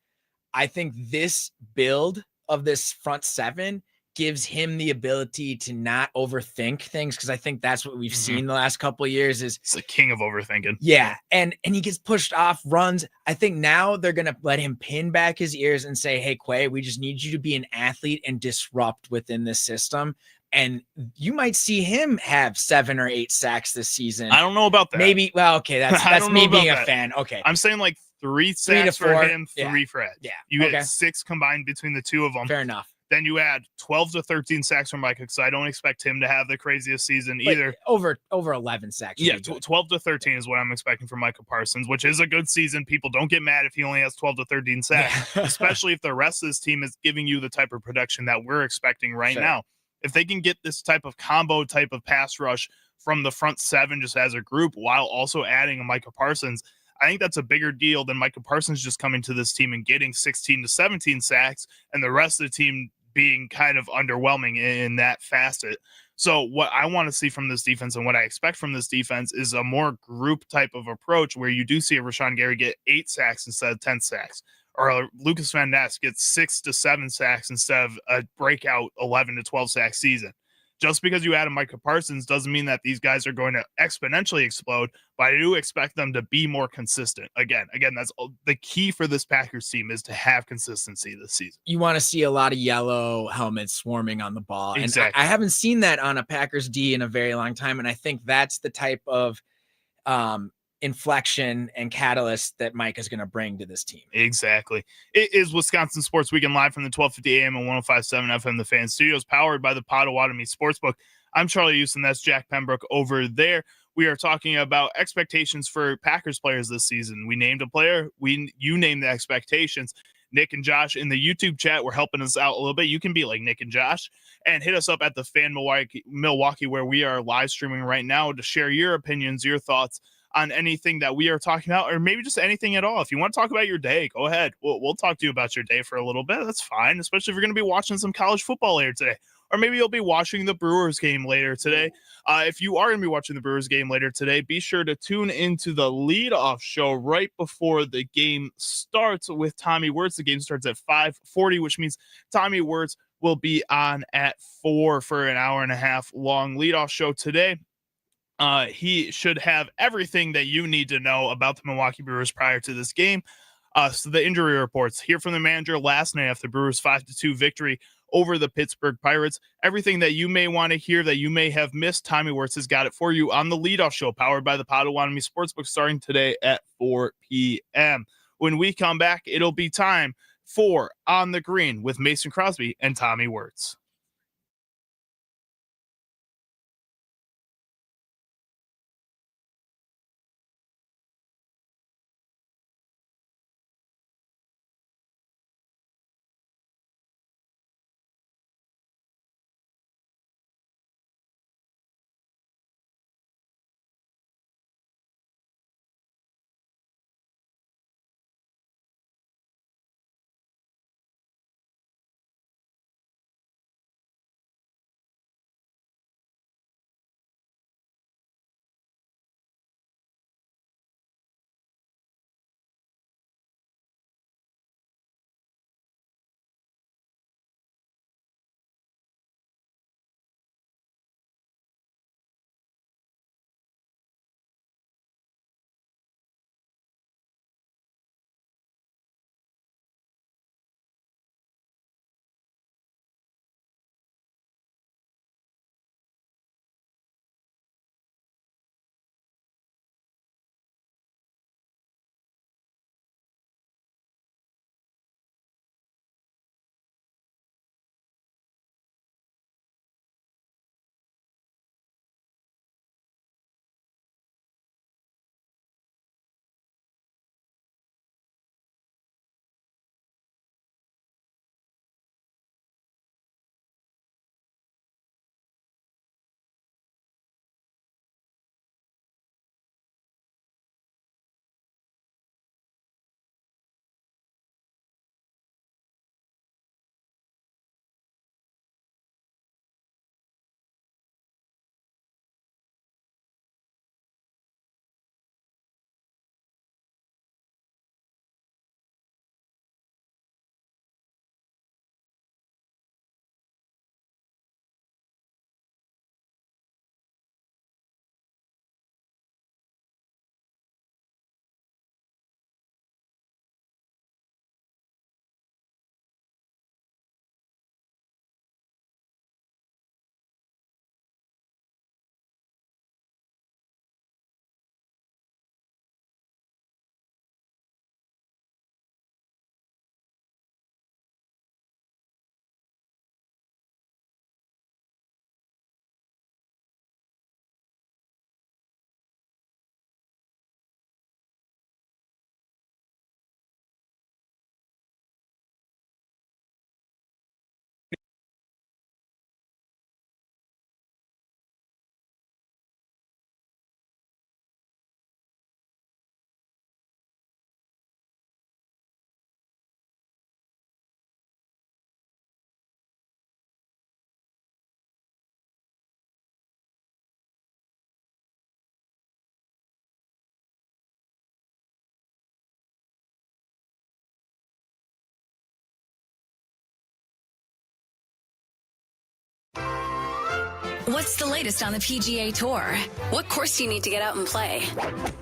I think this build of this front seven gives him the ability to not overthink things, because I think that's what we've seen the last couple of years. Is it's the king of overthinking. Yeah, and he gets pushed off runs. I think now they're gonna let him pin back his ears and say, "Hey, Quay, we just need you to be an athlete and disrupt within this system." And you might see him have 7 or 8 sacks this season. I don't know about that. Maybe. Well, okay, that's me being a fan. Okay, I'm saying like 3 sacks for him, 3 for Ed. Yeah, you get 6 combined between the two of them. Fair enough. Then you add 12 to 13 sacks from Micah, because I don't expect him to have the craziest season either. Over 11 sacks. Yeah, 12 to 13 is what I'm expecting from Micah Parsons, which is a good season. People don't get mad if he only has 12 to 13 sacks, especially if the rest of this team is giving you the type of production that we're expecting right now. If they can get this type of combo type of pass rush from the front seven just as a group while also adding a Micah Parsons, I think that's a bigger deal than Micah Parsons just coming to this team and getting 16 to 17 sacks and the rest of the team being kind of underwhelming in that facet. So what I want to see from this defense and what I expect from this defense is a more group type of approach where you do see a Rashawn Gary get 8 sacks instead of 10 sacks, or Lucas Van Ness gets 6 to 7 sacks instead of a breakout 11 to 12 sack season. Just because you add a Micah Parsons doesn't mean that these guys are going to exponentially explode, but I do expect them to be more consistent. Again, that's the key for this Packers team, is to have consistency this season. You want to see a lot of yellow helmets swarming on the ball. Exactly. And I haven't seen that on a Packers D in a very long time. And I think that's the type of inflection and catalyst that Mike is going to bring to this team. Exactly. It is Wisconsin Sports Weekend live from the 1250 AM and 105.7 FM, the Fan Studios, powered by the Potawatomi Sportsbook. I'm Charlie Uczen. That's Jack Pembroke over there. We are talking about expectations for Packers players this season. We named a player. You named the expectations. Nick and Josh in the YouTube chat were helping us out a little bit. You can be like Nick and Josh and hit us up at the Fan Milwaukee, where we are live streaming right now, to share your opinions, your thoughts on anything that we are talking about, or maybe just anything at all. If you want to talk about your day, go ahead. We'll talk to you about your day for a little bit. That's fine, especially if you're going to be watching some college football later today. Or maybe you'll be watching the Brewers game later today. If you are going to be watching the Brewers game later today, be sure to tune into the leadoff show right before the game starts with Tommy Wirtz. The game starts at 5:40, which means Tommy Wirtz will be on at 4 for an hour and a half long leadoff show today. He should have everything that you need to know about the Milwaukee Brewers prior to this game. So the injury reports here from the manager last night after the Brewers 5-2 victory over the Pittsburgh Pirates. Everything that you may want to hear that you may have missed, Tommy Wirtz has got it for you on the leadoff show, powered by the Potawatomi Sportsbook, starting today at 4 p.m. When we come back, it'll be time for On the Green with Mason Crosby and Tommy Wirtz. What's the latest on the PGA Tour? What course do you need to get out and play?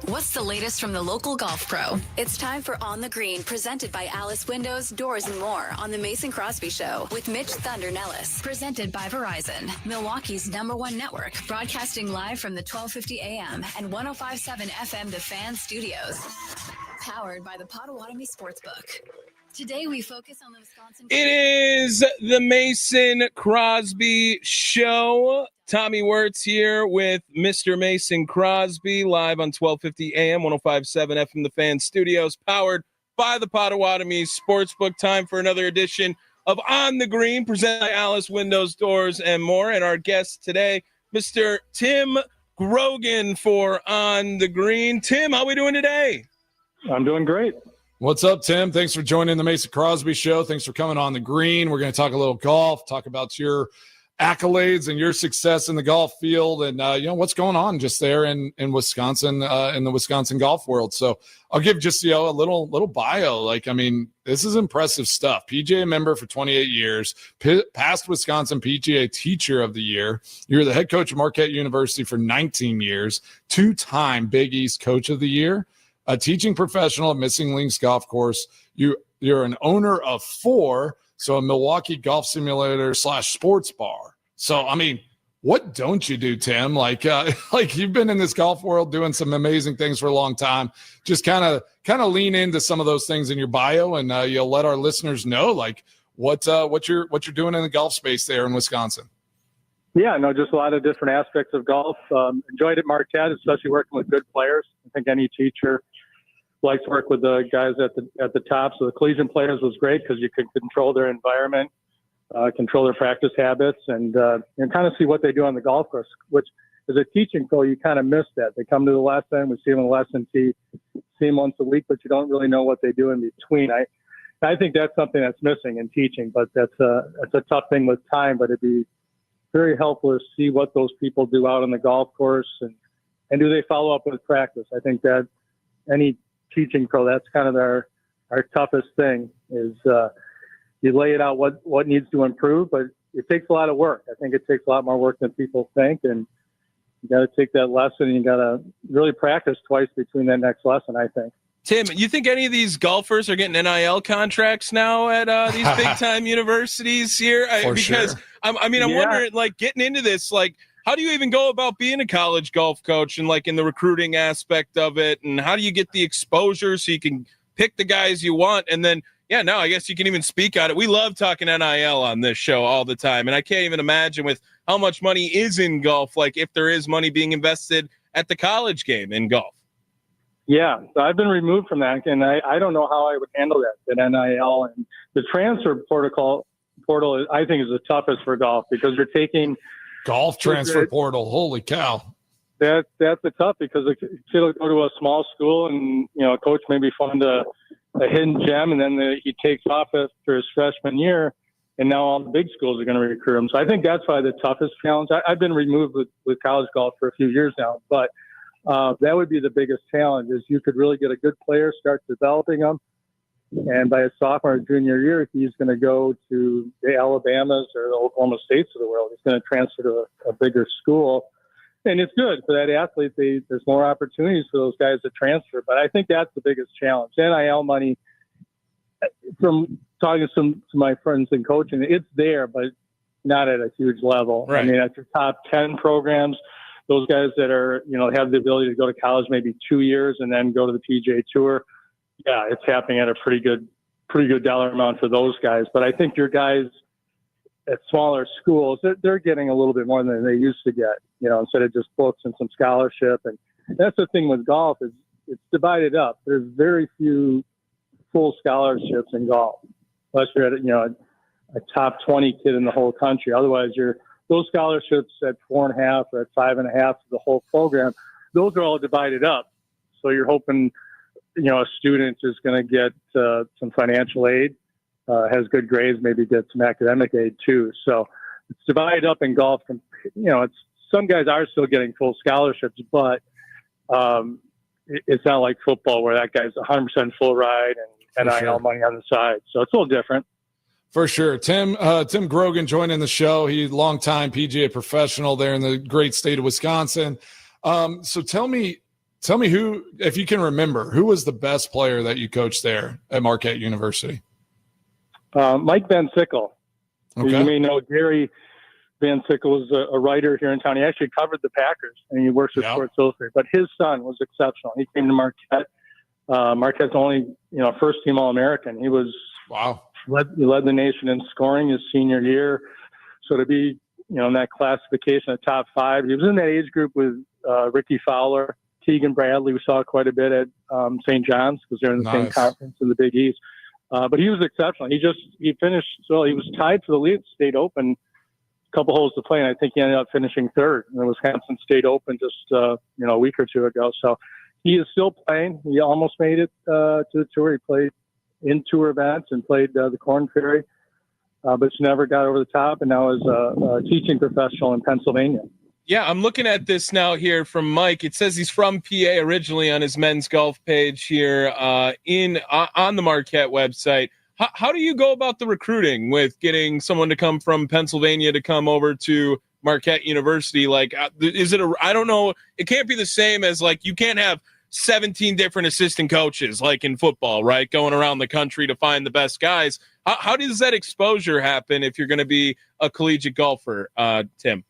What's the latest from the local golf pro? It's time for On the Green, presented by Alice Windows, Doors, and More on The Mason Crosby Show with Mitch Thunder Nellis. Presented by Verizon, Milwaukee's #1 network, broadcasting live from the 1250 AM and 105.7 FM The Fan Studios. Powered by the Potawatomi Sportsbook. Today we focus on the Wisconsin. It is the Mason Crosby Show. Tommy Wirtz here with Mr. Mason Crosby, live on 1250 AM, 105.7 FM The Fan Studios, powered by the Potawatomi Sportsbook. Time for another edition of On the Green, presented by Alice Windows, Doors, and More. And our guest today, Mr. Tim Grogan for On the Green. Tim, how we doing today? I'm doing great. What's up, Tim? Thanks for joining the Mason Crosby Show. Thanks for coming on the green. We're going to talk a little golf, talk about your accolades and your success in the golf field and, what's going on just there in Wisconsin, in the Wisconsin golf world. So I'll give just, a little bio. This is impressive stuff. PGA member for 28 years, past Wisconsin PGA Teacher of the Year. You're the head coach of Marquette University for 19 years, 2-time Big East Coach of the Year, a teaching professional at Missing Links Golf Course. You're an owner of 4, so a Milwaukee golf simulator / sports bar. So, what don't you do, Tim? You've been in this golf world doing some amazing things for a long time. Just kind of lean into some of those things in your bio, and you'll let our listeners know what you're doing in the golf space there in Wisconsin. Yeah, no, just a lot of different aspects of golf. Enjoyed it, Marquette, especially working with good players. I think any teacher likes to work with the guys at the top. So the collegiate players was great because you could control their environment, control their practice habits, and kind of see what they do on the golf course, which as a teaching pro, you kind of miss that. They come to the lesson, we see them in the lesson tee, see them once a week, but you don't really know what they do in between. I think that's something that's missing in teaching, but that's a tough thing with time, but it'd be very helpful to see what those people do out on the golf course and do they follow up with practice. I think that any teaching pro, that's kind of our toughest thing is you lay it out what needs to improve, but it takes a lot of work. I think it takes a lot more work than people think, and you got to take that lesson and you got to really practice twice between that next lesson, I think. Tim, you think any of these golfers are getting NIL contracts now at these big-time universities here? Because I'm wondering, getting into this, how do you even go about being a college golf coach and, in the recruiting aspect of it? And how do you get the exposure so you can pick the guys you want? And then, I guess you can even speak on it. We love talking NIL on this show all the time. And I can't even imagine with how much money is in golf, if there is money being invested at the college game in golf. Yeah, so I've been removed from that, and I don't know how I would handle that NIL. And the transfer portal, I think, is the toughest for golf because you're taking golf transfer portal. Holy cow! That's the tough because a kid will go to a small school, and a coach maybe found a hidden gem, and then he takes off after his freshman year, and now all the big schools are going to recruit him. So I think that's probably the toughest challenge. I've been removed with college golf for a few years now, but that would be the biggest challenge is you could really get a good player, start developing them. And by his sophomore or junior year, he's going to go to the Alabamas or the Oklahoma States of the world. He's going to transfer to a bigger school. And it's good for that athlete. There's more opportunities for those guys to transfer. But I think that's the biggest challenge. NIL money, from talking to my friends in coaching, it's there, but not at a huge level. Right. At your top 10 programs, those guys that are, have the ability to go to college maybe 2 years and then go to the PGA Tour, yeah, it's happening at a pretty good dollar amount for those guys. But I think your guys at smaller schools, they're getting a little bit more than they used to get, instead of just books and some scholarship. And that's the thing with golf is it's divided up. There's very few full scholarships in golf, unless you're at, a top 20 kid in the whole country. Otherwise, those scholarships at 4.5 or at 5.5 of the whole program, those are all divided up. So you're hoping, a student is going to get some financial aid, has good grades, maybe get some academic aid too. So it's divided up in golf. Some guys are still getting full scholarships, but it's not like football where that guy's 100% full ride and NIL money on the side. So it's a little different. For sure. Tim Grogan joining the show. He's a longtime PGA professional there in the great state of Wisconsin. So tell me who, if you can remember, who was the best player that you coached there at Marquette University? Mike Van Sickle. Okay. You may know Gary Van Sickle was a writer here in town. He actually covered the Packers, and he works with Sports Illustrated. But his son was exceptional. He came to Marquette. Marquette's only, first-team All-American. He was He led the nation in scoring his senior year. So to be, in that classification of top 5, he was in that age group with Ricky Fowler, Keegan Bradley. We saw quite a bit at St. John's because they're in the same conference in the Big East. But he was exceptional. He finished, so he was tied for the lead at State Open couple holes to play, and I think he ended up finishing third in the Wisconsin State Open just a week or two ago. So he is still playing. He almost made it to the tour. He played in tour events and played the Corn Ferry, but never got over the top, and now is a teaching professional in Pennsylvania. Yeah, I'm looking at this now here from Mike. It says he's from PA originally on his men's golf page here on the Marquette website. How do you go about the recruiting with getting someone to come from Pennsylvania to come over to Marquette University? Like, is it I don't know. It can't be the same as, like, you can't have 17 different assistant coaches like in football, right? Going around the country to find the best guys. How does that exposure happen if you're going to be a collegiate golfer, Tim?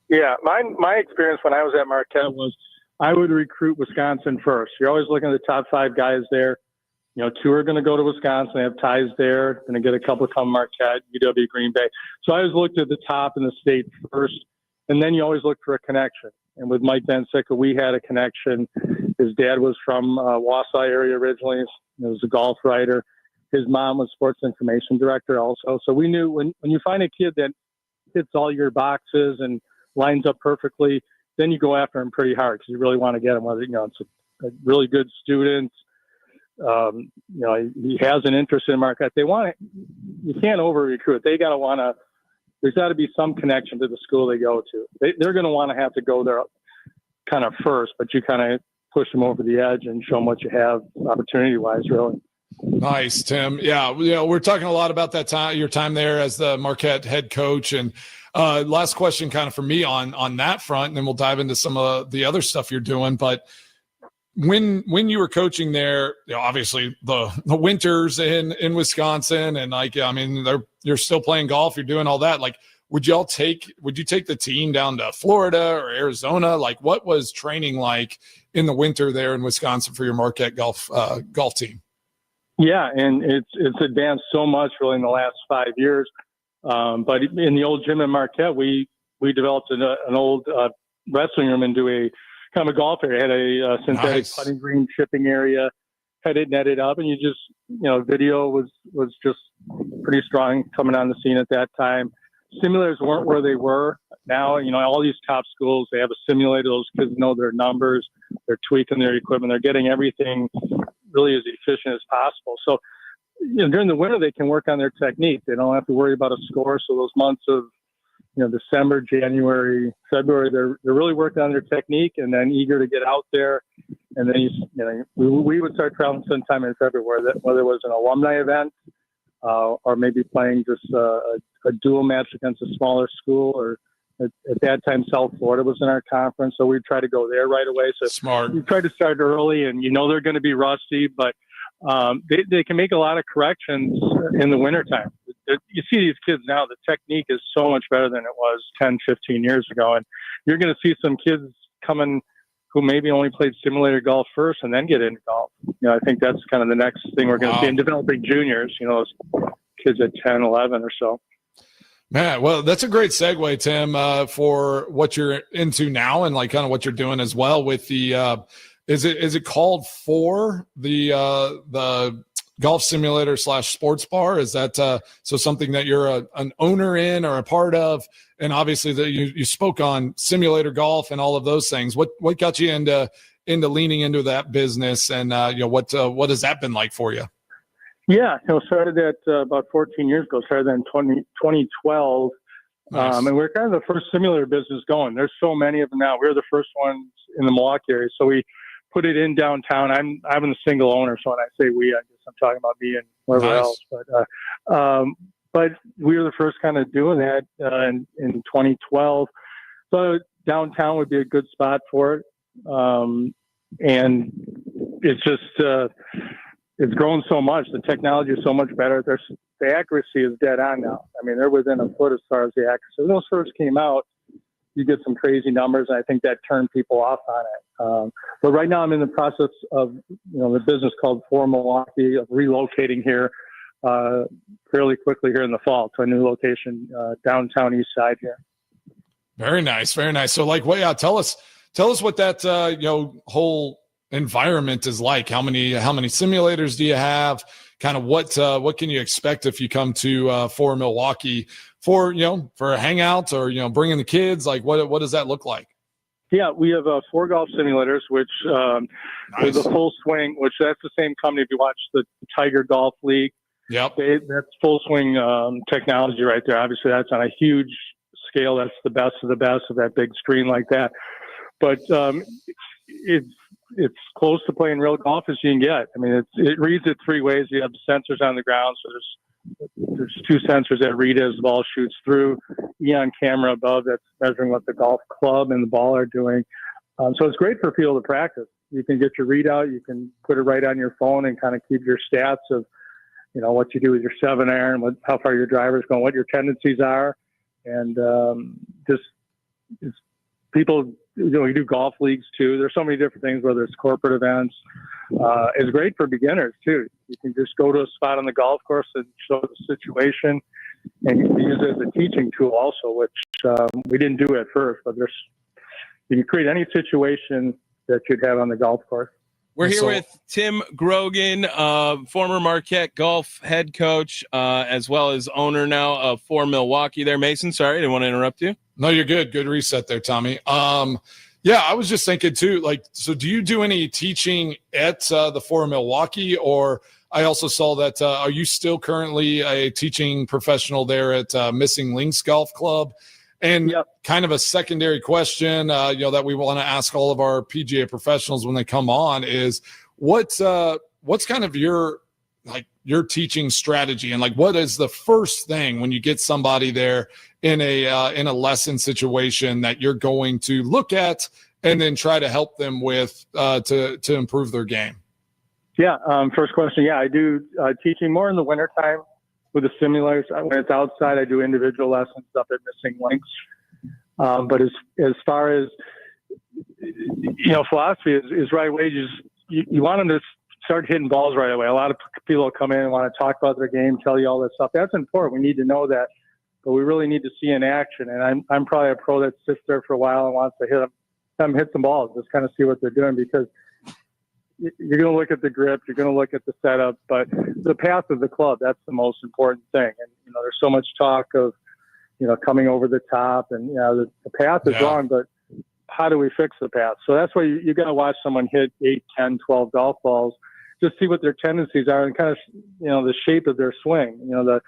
Yeah, my experience when I was at Marquette was I would recruit Wisconsin first. You're always looking at the top 5 guys there. Two are going to go to Wisconsin. They have ties there. Going to get a couple come Marquette, UW, Green Bay. So I always looked at the top in the state first, and then you always look for a connection. And with Mike Van Sickle, we had a connection. His dad was from Wausau area originally. He was a golf writer. His mom was sports information director also. So we knew when you find a kid that hits all your boxes and lines up perfectly, then you go after him pretty hard because you really want to get him. Whether it's a really good student. He has an interest in Marquette. You can't over recruit. They got to want to, there's got to be some connection to the school they go to. They're going to want to have to go there kind of first, but you kind of push them over the edge and show them what you have opportunity wise, really. Nice, Tim. Yeah. We're talking a lot about your time there as the Marquette head coach. And last question kind of for me on that front, and then we'll dive into some of the other stuff you're doing. But when you were coaching there, obviously the winters in Wisconsin, and you're still playing golf, you're doing all that. Like, would you take the team down to Florida or Arizona? Like, what was training like in the winter there in Wisconsin for your Marquette golf team? Yeah, and it's advanced so much really in the last 5 years. But in the old gym in Marquette, we developed an old wrestling room into a kind of a golf area. It had a synthetic putting green, chipping area, had it netted up, and you just, video was just pretty strong coming on the scene at that time. Simulators weren't where they were now. All these top schools, they have a simulator. Those kids know their numbers. They're tweaking their equipment. They're getting everything really as efficient as possible. So, during the winter, they can work on their technique. They don't have to worry about a score. So those months of, December, January, February, they're really working on their technique and then eager to get out there. And then, we would start traveling sometime in February, whether it was an alumni event or maybe playing just a dual match against a smaller school, or at that time, South Florida was in our conference. So we'd try to go there right away. So smart. You try to start early, and they're going to be rusty, but they can make a lot of corrections in the wintertime. You see these kids now, the technique is so much better than it was 10, 15 years ago. And you're going to see some kids coming who maybe only played simulator golf first and then get into golf. I think that's kind of the next thing we're going to see in developing juniors, those kids at 10, 11 or so. Man, well, that's a great segue, Tim, for what you're into now and like kind of what you're doing as well with the is it called for the golf simulator / sports bar? Is that so something that you're an owner in or a part of? And obviously that you spoke on simulator golf and all of those things. What got you into leaning into that business, and what has that been like for you? Yeah, started that about 14 years ago. Started in 2012. Nice. And we're kind of the first simulator business going. There's so many of them now. We're the first ones in the Milwaukee area. So we put it in downtown. I'm a single owner, so when I say we, I guess I'm talking about me and whoever else. But we were the first kind of doing that in 2012. So downtown would be a good spot for it. And it's just it's grown so much. The technology is so much better. The accuracy is dead on now. I mean, they're within a foot as far as the accuracy. When those first came out, you get some crazy numbers, and I think that turned people off on it. But right now I'm in the process of, the business called For Milwaukee, of relocating here fairly quickly here in the fall to a new location downtown east side here. Very nice. Very nice. So tell us what that, whole environment is like. How many simulators do you have? kind of what can you expect if you come to for Milwaukee for a hangout or bringing the kids? Like what does that look like? Yeah, we have 4 golf simulators, which is a full swing, which that's the same company. If you watch the Tiger Golf League, yep, that's full swing technology right there. Obviously, that's on a huge scale. That's the best of the best of that big screen like that. But it's close to playing real golf as you can get. I mean, it reads it 3 ways. You have sensors on the ground, so there's 2 sensors that read as the ball shoots through. Eon camera above that's measuring what the golf club and the ball are doing. So it's great for people to practice. You can get your readout. You can put it right on your phone and kind of keep your stats of, what you do with your 7-iron, how far your driver's going, what your tendencies are. And people, we do golf leagues too. There's so many different things, whether it's corporate events. It's great for beginners too. You can just go to a spot on the golf course and show the situation, and you can use it as a teaching tool also, which we didn't do at first, but you can create any situation that you'd have on the golf course. We're here with Tim Grogan, former Marquette golf head coach, as well as owner now of For Milwaukee there. Mason, sorry, I didn't want to interrupt you. No, you're good. Good reset there, Tommy. Yeah, I was just thinking too, so do you do any teaching at the For Milwaukee, or I also saw that, are you still currently a teaching professional there at Missing Links Golf Club? And kind of a secondary question, that we want to ask all of our PGA professionals when they come on is what's kind of your teaching strategy, and what is the first thing when you get somebody there in a lesson situation that you're going to look at and then try to help them with to improve their game? Yeah. First question. Yeah, I do teaching more in the wintertime with the simulators. When it's outside, I do individual lessons up at Missing Links. But as far as, philosophy is right away. You want them to start hitting balls right away. A lot of people come in and want to talk about their game, tell you all this stuff. That's important. We need to know that, but we really need to see in action. And I'm probably a pro that sits there for a while and wants to hit some balls, just kind of see what they're doing, because you're going to look at the grip, you're going to look at the setup, but the path of the club, that's the most important thing. And, there's so much talk of, coming over the top, and, the path is wrong, but how do we fix the path? So that's why you got to watch someone hit 8, 10, 12 golf balls, just see what their tendencies are and kind of, the shape of their swing, the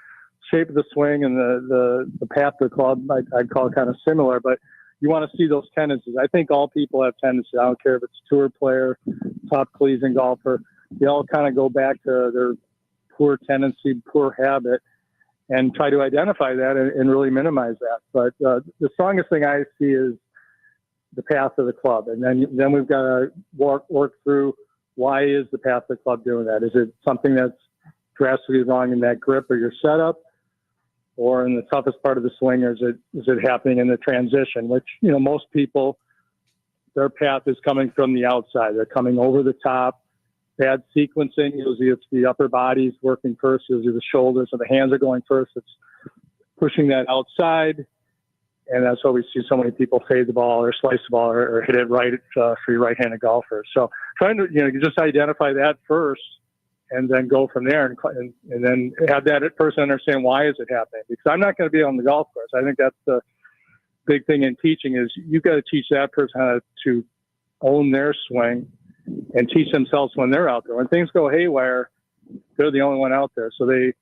shape of the swing and the path of the club, I'd call it kind of similar, but you want to see those tendencies. I think all people have tendencies. I don't care if it's tour player, top collegiate golfer. They all kind of go back to their poor tendency, poor habit, and try to identify that and really minimize that. But the strongest thing I see is the path of the club. And then we've got to work through, why is the path of the club doing that? Is it something that's drastically wrong in that grip or your setup? Or in the toughest part of the swing, or is it happening in the transition, which, most people, their path is coming from the outside. They're coming over the top, bad sequencing. Usually it's the upper body's working first, usually the shoulders or the hands are going first. It's pushing that outside. And that's why we see so many people fade the ball or slice the ball or hit it right for your right-handed golfers. So trying to, just identify that first, and then go from there and then have that person understand, why is it happening? Because I'm not going to be on the golf course. I think that's the big thing in teaching, is you've got to teach that person how to own their swing and teach themselves when they're out there. When things go haywire, they're the only one out there. So if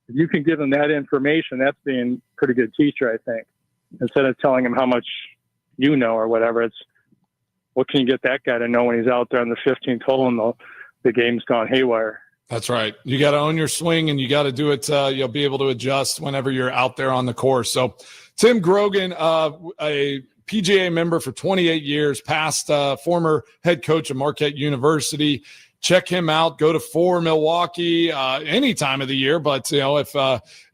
you can give them that information, that's being a pretty good teacher, I think. Instead of telling them how much you know or whatever, it's what can you get that guy to know when he's out there on the 15th hole and the game's gone haywire. That's right. You got to own your swing, and you got to do it. You'll be able to adjust whenever you're out there on the course. So Tim Grogan, a PGA member for 28 years, past former head coach of Marquette University. Check him out. Go to For Milwaukee any time of the year. But, if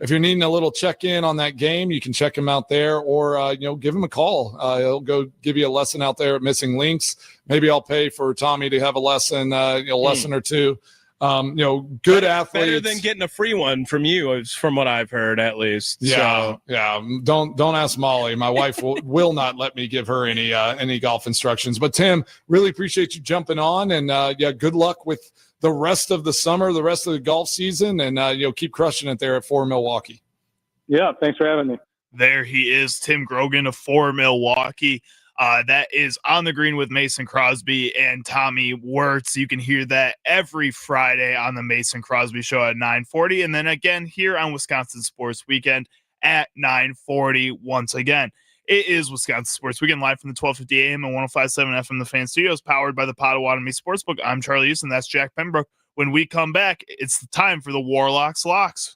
you're needing a little check-in on that game, you can check him out there, or, give him a call. He'll go give you a lesson out there at Missing Links. Maybe I'll pay for Tommy to have a lesson, lesson or two. Good athletes. Better than getting a free one from you, from what I've heard, at least. Yeah, yeah. Don't ask Molly. My wife will not let me give her any golf instructions. But Tim, really appreciate you jumping on, and good luck with the rest of the summer, the rest of the golf season, and keep crushing it there at 4 Milwaukee. Yeah, thanks for having me. There he is, Tim Grogan of 4 Milwaukee. That is On the Green with Mason Crosby and Tommy Wirtz. You can hear that every Friday on the Mason Crosby Show at 9:40, and then again here on Wisconsin Sports Weekend at 9:40 once again. It is Wisconsin Sports Weekend live from the 1250 AM and 105.7 FM The Fan Studios, powered by the Potawatomi Sportsbook. I'm Charlie Uczen. That's Jack Pembroke. When we come back, it's the time for the Warlocks Locks.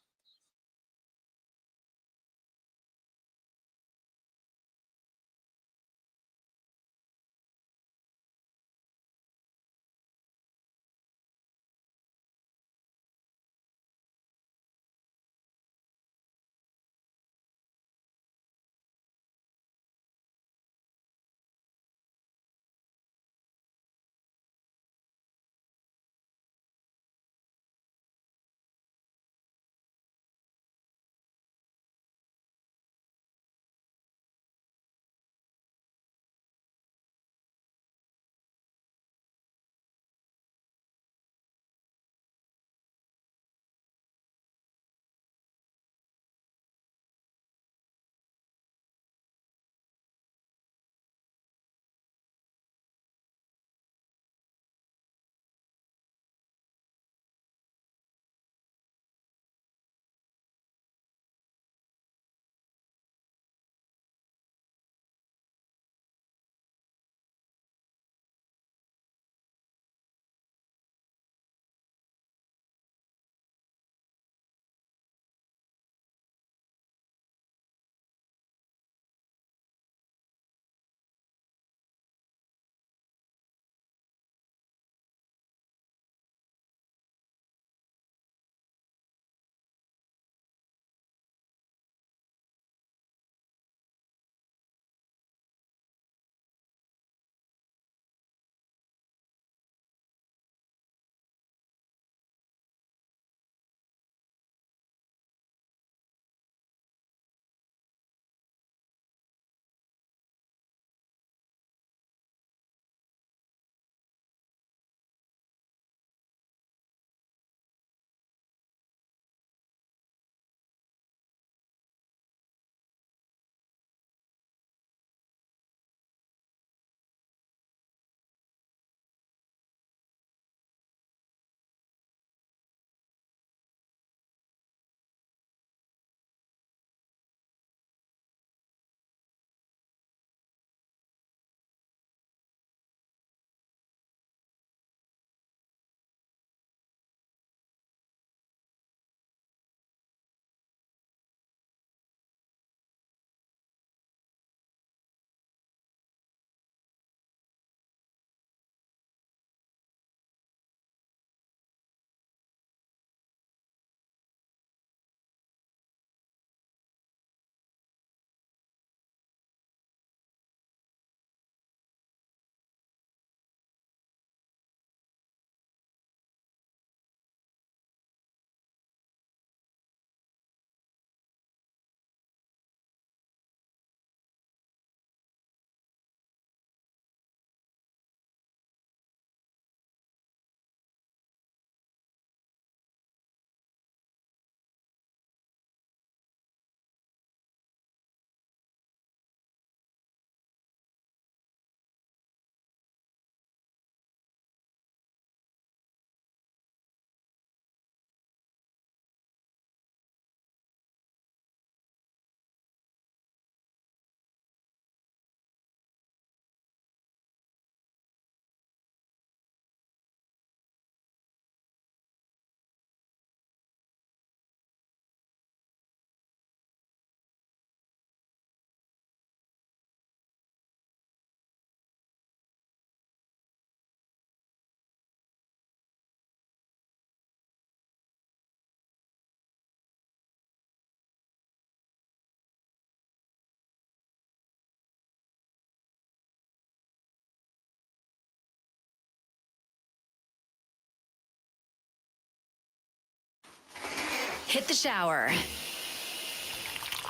Hit the shower.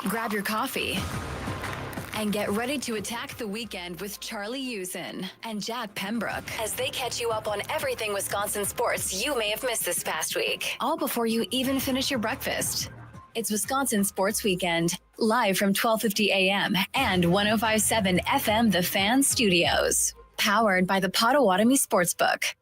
Grab your coffee. And get ready to attack the weekend with Charlie Uczen and Jack Pembroke as they catch you up on everything Wisconsin sports you may have missed this past week, all before you even finish your breakfast. It's Wisconsin Sports Weekend, live from 12:50 a.m. and 105.7 FM The Fan Studios, powered by the Potawatomi Sportsbook.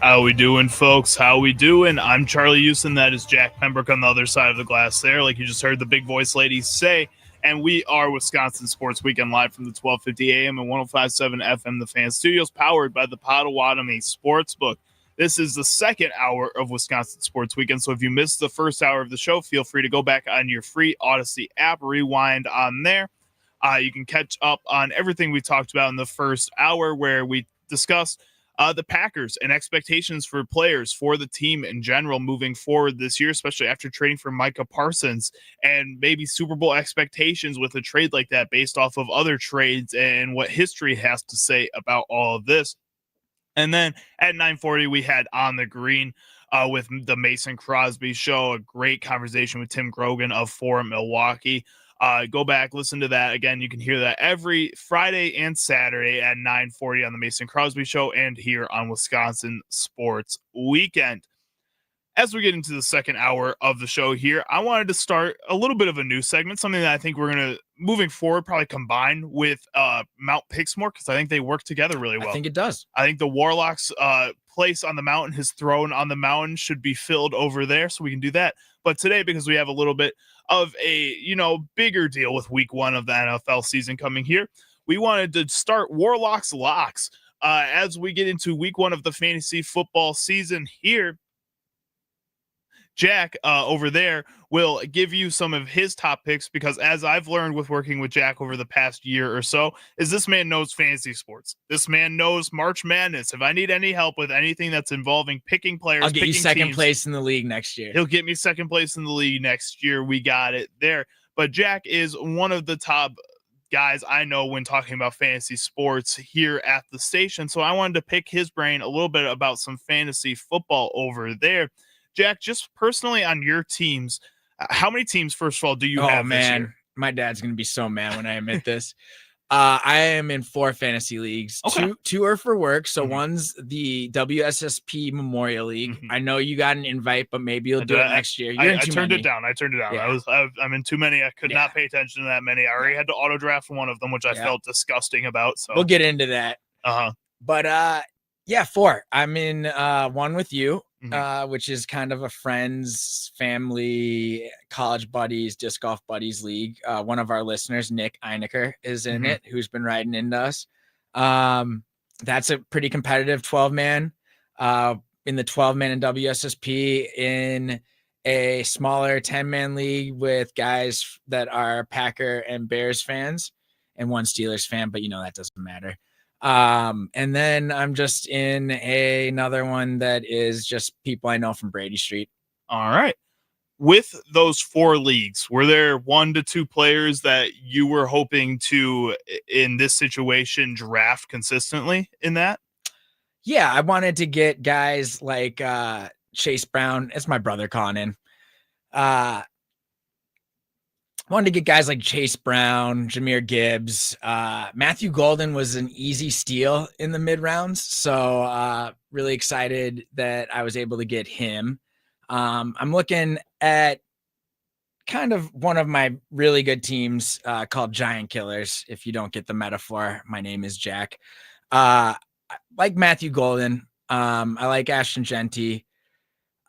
How we doing, folks? How we doing? I'm Charlie Uczen. That is Jack Pembroke on the other side of the glass there, like you just heard the big voice lady say. And we are Wisconsin Sports Weekend, live from the 12:50 a.m. and 105.7 FM The Fan Studios, powered by the Potawatomi Sportsbook. This is the second hour of Wisconsin Sports Weekend, so if you missed the first hour of the show, feel free to go back on your free Odyssey app, rewind on there. You can catch up on everything we talked about in the first hour, where we discussed the Packers and expectations for players, for the team in general moving forward this year, especially after trading for Micah Parsons, and maybe Super Bowl expectations with a trade like that based off of other trades and what history has to say about all of this. And then at 9:40, we had On the Green with the Mason Crosby Show, a great conversation with Tim Grogan of For Milwaukee. Go back, listen to that. Again, you can hear that every Friday and Saturday at 9:40 on the Mason Crosby Show and here on Wisconsin Sports Weekend. As we get into the second hour of the show here, I wanted to start a little bit of a new segment, something that I think we're going to, moving forward, probably combine with Mount Pixmore, because I think they work together really well. I think it does. I think the Warlocks' place on the mountain, his throne on the mountain, should be filled over there, so we can do that. But today, because we have a little bit of a, bigger deal with week one of the NFL season coming here, we wanted to start Warlocks Locks as we get into week one of the fantasy football season here. Jack over there will give you some of his top picks, because as I've learned with working with Jack over the past year or so, is this man knows fantasy sports. This man knows March Madness. If I need any help with anything that's involving picking players, I'll get you second teams, place in the league next year. He'll get me second place in the league next year. We got it there. But Jack is one of the top guys I know when talking about fantasy sports here at the station. So I wanted to pick his brain a little bit about some fantasy football over there. Jack, just personally on your teams, how many teams, first of all, do you have this year? My dad's going to be so mad when I admit this. I am in 4 fantasy leagues. Okay. Two are for work. So one's the WSSP Memorial League. I know you got an invite, but maybe you'll do it next year. I turned it down. Yeah. I'm in too many. I could not pay attention to that many. I already had to auto draft one of them, which I felt disgusting about. So we'll get into that. But 4. I'm in one with you. Which is kind of a friends, family, college buddies, disc golf buddies league. One of our listeners, Nick Einecker, is in it, who's been riding into us. That's a pretty competitive 12-man. In the 12-man in WSSP, in a smaller 10-man league with guys that are Packer and Bears fans, and one Steelers fan, but that doesn't matter. And then I'm just in another one that is just people I know from Brady Street. All right. With those 4 leagues, were there 1 to 2 players that you were hoping to, in this situation, draft consistently in that? Yeah, I wanted to get guys like Chase Brown. It's my brother calling in. Wanted to get guys like Chase Brown, Jahmyr Gibbs. Matthew Golden was an easy steal in the mid rounds. So really excited that I was able to get him. I'm looking at kind of one of my really good teams called Giant Killers. If you don't get the metaphor, my name is Jack. I like Matthew Golden. I like Ashton Genty.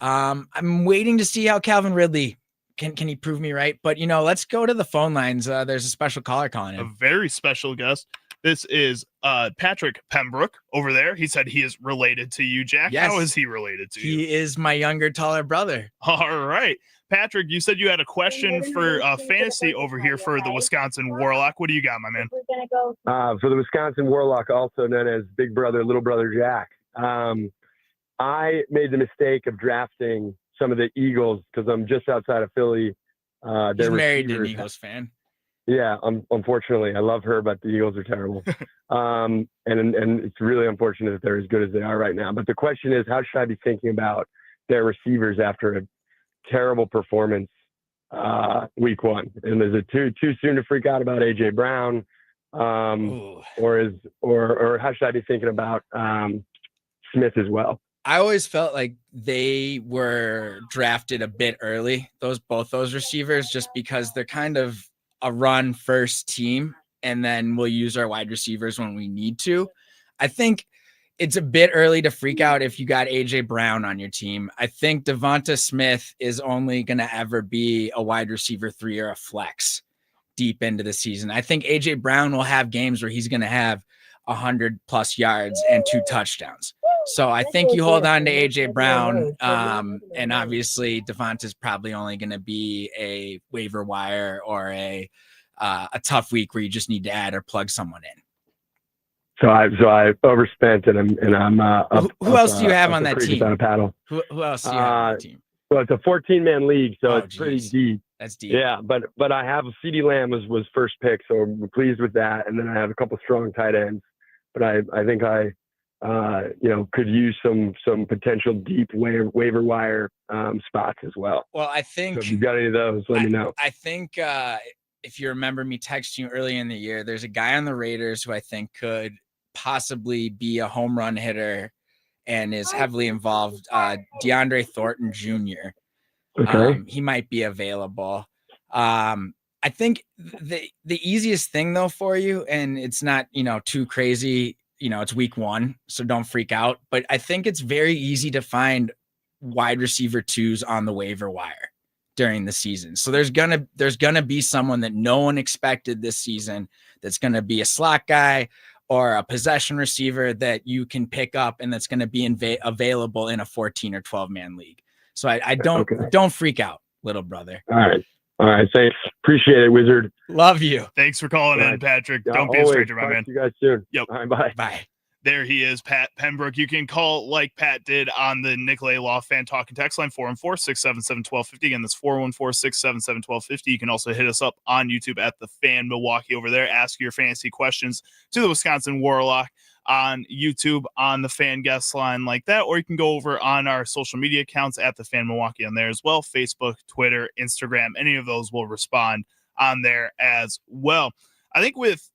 I'm waiting to see how Calvin Ridley can he prove me right? But let's go to the phone lines. There's a special caller calling in. A very special guest. This is Patrick Pembroke over there. He said he is related to you, Jack. Yes. How is he related to you? He is my younger, taller brother. All right. Patrick, you said you had a question for fantasy over here for the Wisconsin Warlock. What do you got, my man? For the Wisconsin Warlock, also known as Big Brother, Little Brother Jack. I made the mistake of drafting some of the Eagles because I'm just outside of Philly. He's married to an Eagles fan. Yeah, unfortunately, I love her, but the Eagles are terrible. And it's really unfortunate that they're as good as they are right now. But the question is, how should I be thinking about their receivers after a terrible performance week 1? And is it too soon to freak out about AJ Brown? Or how should I be thinking about Smith as well? I always felt like they were drafted a bit early, both those receivers, just because they're kind of a run first team, and then we'll use our wide receivers when we need to. I think it's a bit early to freak out if you got AJ Brown on your team. I think Devonta Smith is only going to ever be a wide receiver 3 or a flex deep into the season. I think AJ Brown will have games where he's going to have 100+ yards and 2 touchdowns. So I think you hold on to AJ Brown, and obviously Devonta's probably only going to be a waiver wire or a tough week where you just need to add or plug someone in. So I overspent, and I'm who else do you have on that team? On a paddle. Who else do you have on that team? Well, it's a 14-man league, so it's pretty deep. That's deep. Yeah, but I have CeeDee Lamb was first pick, so I'm pleased with that. And then I have a couple strong tight ends, but I think I could use some potential deep waiver wire spots as well. Well, I think, so if you've got any of those, let me know. I think if you remember me texting you early in the year, there's a guy on the Raiders who I think could possibly be a home run hitter and is heavily involved. DeAndre Thornton Jr. Okay. He might be available. I think the easiest thing though for you, and it's not, too crazy, it's week 1, so don't freak out, but I think it's very easy to find wide receiver 2s on the waiver wire during the season. So there's gonna be someone that no one expected this season that's gonna be a slot guy or a possession receiver that you can pick up and that's gonna be available in a 14 or 12-man league. So I don't freak out, little brother. All right. Thanks. Appreciate it, Wizard. Love you. Thanks for calling in, Patrick. Don't be a stranger, my man. See you guys soon. Yep. All right. Bye. Bye. There he is, Pat Pembroke. You can call like Pat did on the Nicolay Law Fan Talking text line, 414-677-1250. Again, that's 414-677-1250. You can also hit us up on YouTube at The Fan Milwaukee over there. Ask your fantasy questions to the Wisconsin Warlock on YouTube on the Fan Guest line like that, or you can go over on our social media accounts at The Fan Milwaukee on there as well. Facebook, Twitter, Instagram, any of those will respond on there as well. I think with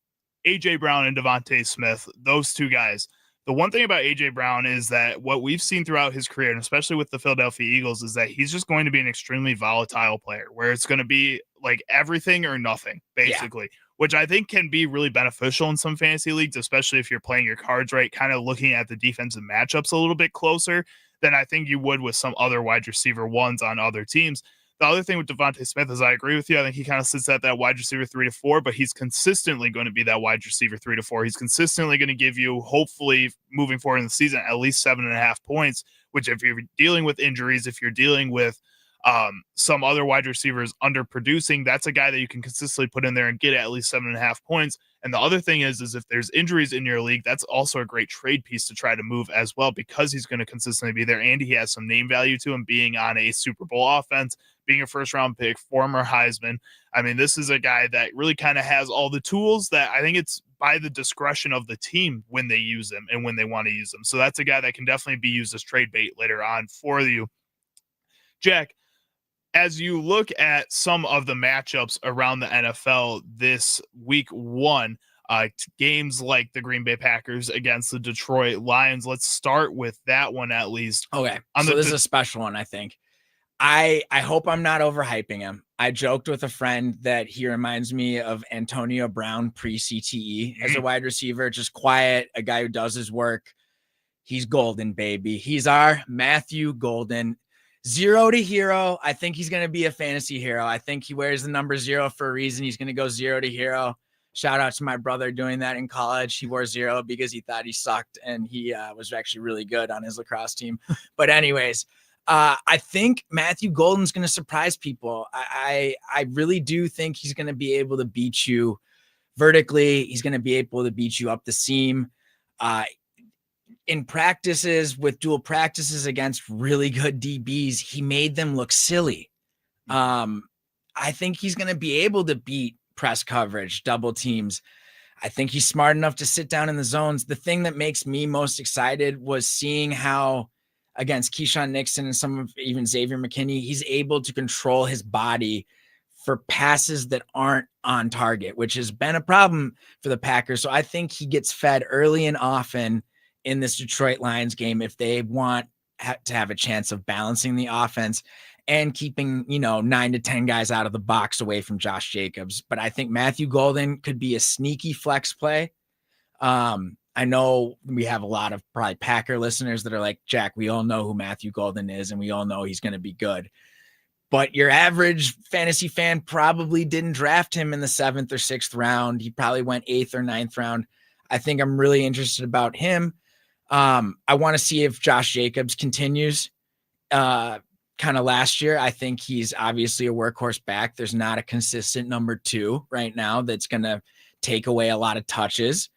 AJ Brown and Devonta Smith, those two guys, the one thing about AJ Brown is that what we've seen throughout his career, and especially with the Philadelphia Eagles, is that he's just going to be an extremely volatile player where it's going to be like everything or nothing, basically, which I think can be really beneficial in some fantasy leagues, especially if you're playing your cards right, kind of looking at the defensive matchups a little bit closer than I think you would with some other wide receiver ones on other teams. The other thing with Devonta Smith is I agree with you. I think he kind of sits at that wide receiver 3 to 4, but he's consistently going to be that wide receiver 3 to 4. He's consistently going to give you, hopefully, moving forward in the season, at least 7.5 points, which if you're dealing with injuries, if you're dealing with some other wide receivers underproducing, that's a guy that you can consistently put in there and get at least 7.5 points. And the other thing is if there's injuries in your league, that's also a great trade piece to try to move as well, because he's going to consistently be there. And he has some name value to him, being on a Super Bowl offense, being a first-round pick, former Heisman. I mean, this is a guy that really kind of has all the tools that I think it's by the discretion of the team when they use them and when they want to use them. So that's a guy that can definitely be used as trade bait later on for you. Jack, as you look at some of the matchups around the NFL this week 1, games like the Green Bay Packers against the Detroit Lions, let's start with that one at least. Okay, so this is a special one, I think. I hope I'm not overhyping him. I joked with a friend that he reminds me of Antonio Brown pre-CTE as a wide receiver, just quiet, a guy who does his work. He's golden, baby. He's our Matthew Golden. 0 to hero. I think he's going to be a fantasy hero. I think he wears the number 0 for a reason. He's going to go 0 to hero. Shout out to my brother doing that in college. He wore 0 because he thought he sucked, and he was actually really good on his lacrosse team. But anyways, I think Matthew Golden's going to surprise people. I really do think he's going to be able to beat you vertically. He's going to be able to beat you up the seam. In practices, with dual practices against really good DBs, he made them look silly. I think he's going to be able to beat press coverage, double teams. I think he's smart enough to sit down in the zones. The thing that makes me most excited was seeing how against Keyshawn Nixon and some of even Xavier McKinney, he's able to control his body for passes that aren't on target, which has been a problem for the Packers. So I think he gets fed early and often in this Detroit Lions game if they want to have a chance of balancing the offense and keeping, 9 to 10 guys out of the box away from Josh Jacobs. But I think Matthew Golden could be a sneaky flex play. I know we have a lot of probably Packer listeners that are like, Jack, we all know who Matthew Golden is, and we all know he's going to be good. But your average fantasy fan probably didn't draft him in the 7th or 6th round. He probably went 8th or 9th round. I think I'm really interested about him. I want to see if Josh Jacobs continues kind of last year. I think he's obviously a workhorse back. There's not a consistent number 2 right now that's going to take away a lot of touches.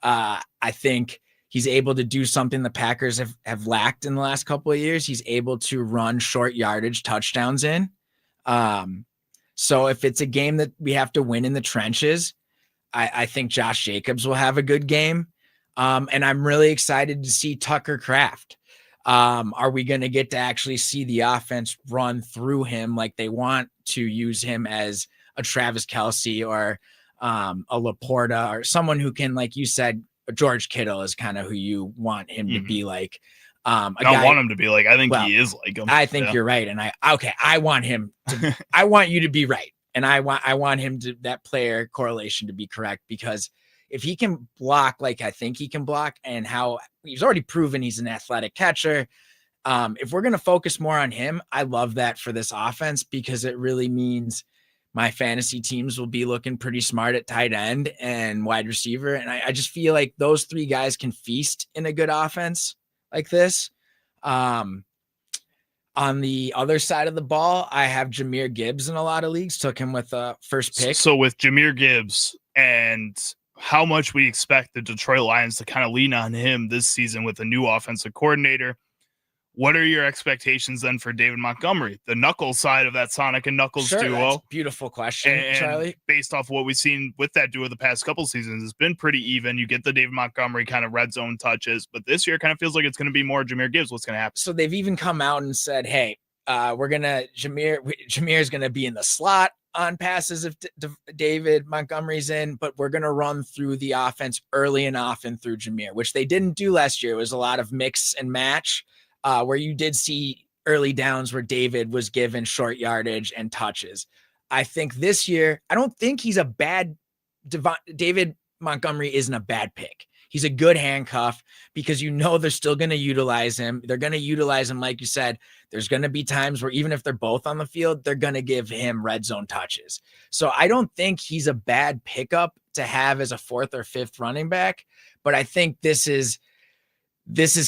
I think he's able to do something the Packers have lacked in the last couple of years. He's able to run short yardage touchdowns in. So if it's a game that we have to win in the trenches, I think Josh Jacobs will have a good game. And I'm really excited to see Tucker Kraft. Are we going to get to actually see the offense run through him like they want to use him as a Travis Kelce or a Laporta or someone who can, like you said, George Kittle is kind of who you want him to be like. I don't want him to be like, I think he is like him. I think you're right. And I want him to, I want you to be right. And I want him to, that player correlation to be correct, because if he can block, like I think he can block, and how he's already proven he's an athletic catcher. If we're going to focus more on him, I love that for this offense, because it really means my fantasy teams will be looking pretty smart at tight end and wide receiver. And I just feel like those 3 guys can feast in a good offense like this. On the other side of the ball, I have Jahmyr Gibbs in a lot of leagues, took him with a first pick. So with Jahmyr Gibbs and how much we expect the Detroit Lions to kind of lean on him this season with a new offensive coordinator, what are your expectations then for David Montgomery, the Knuckles side of that Sonic and Knuckles duo? That's a beautiful question, and Charlie. Based off what we've seen with that duo the past couple seasons, it's been pretty even. You get the David Montgomery kind of red zone touches, but this year kind of feels like it's going to be more Jahmyr Gibbs. What's going to happen? So they've even come out and said, hey, Jahmyr is going to be in the slot on passes if David Montgomery's in, but we're going to run through the offense early and often through Jahmyr, which they didn't do last year. It was a lot of mix and match. Where you did see early downs where David was given short yardage and touches. I think this year, I don't think he's a bad David Montgomery isn't a bad pick. He's a good handcuff, because they're still going to utilize him. They're going to utilize him. Like you said, there's going to be times where even if they're both on the field, they're going to give him red zone touches. So I don't think he's a bad pickup to have as a 4th or 5th running back. But I think this is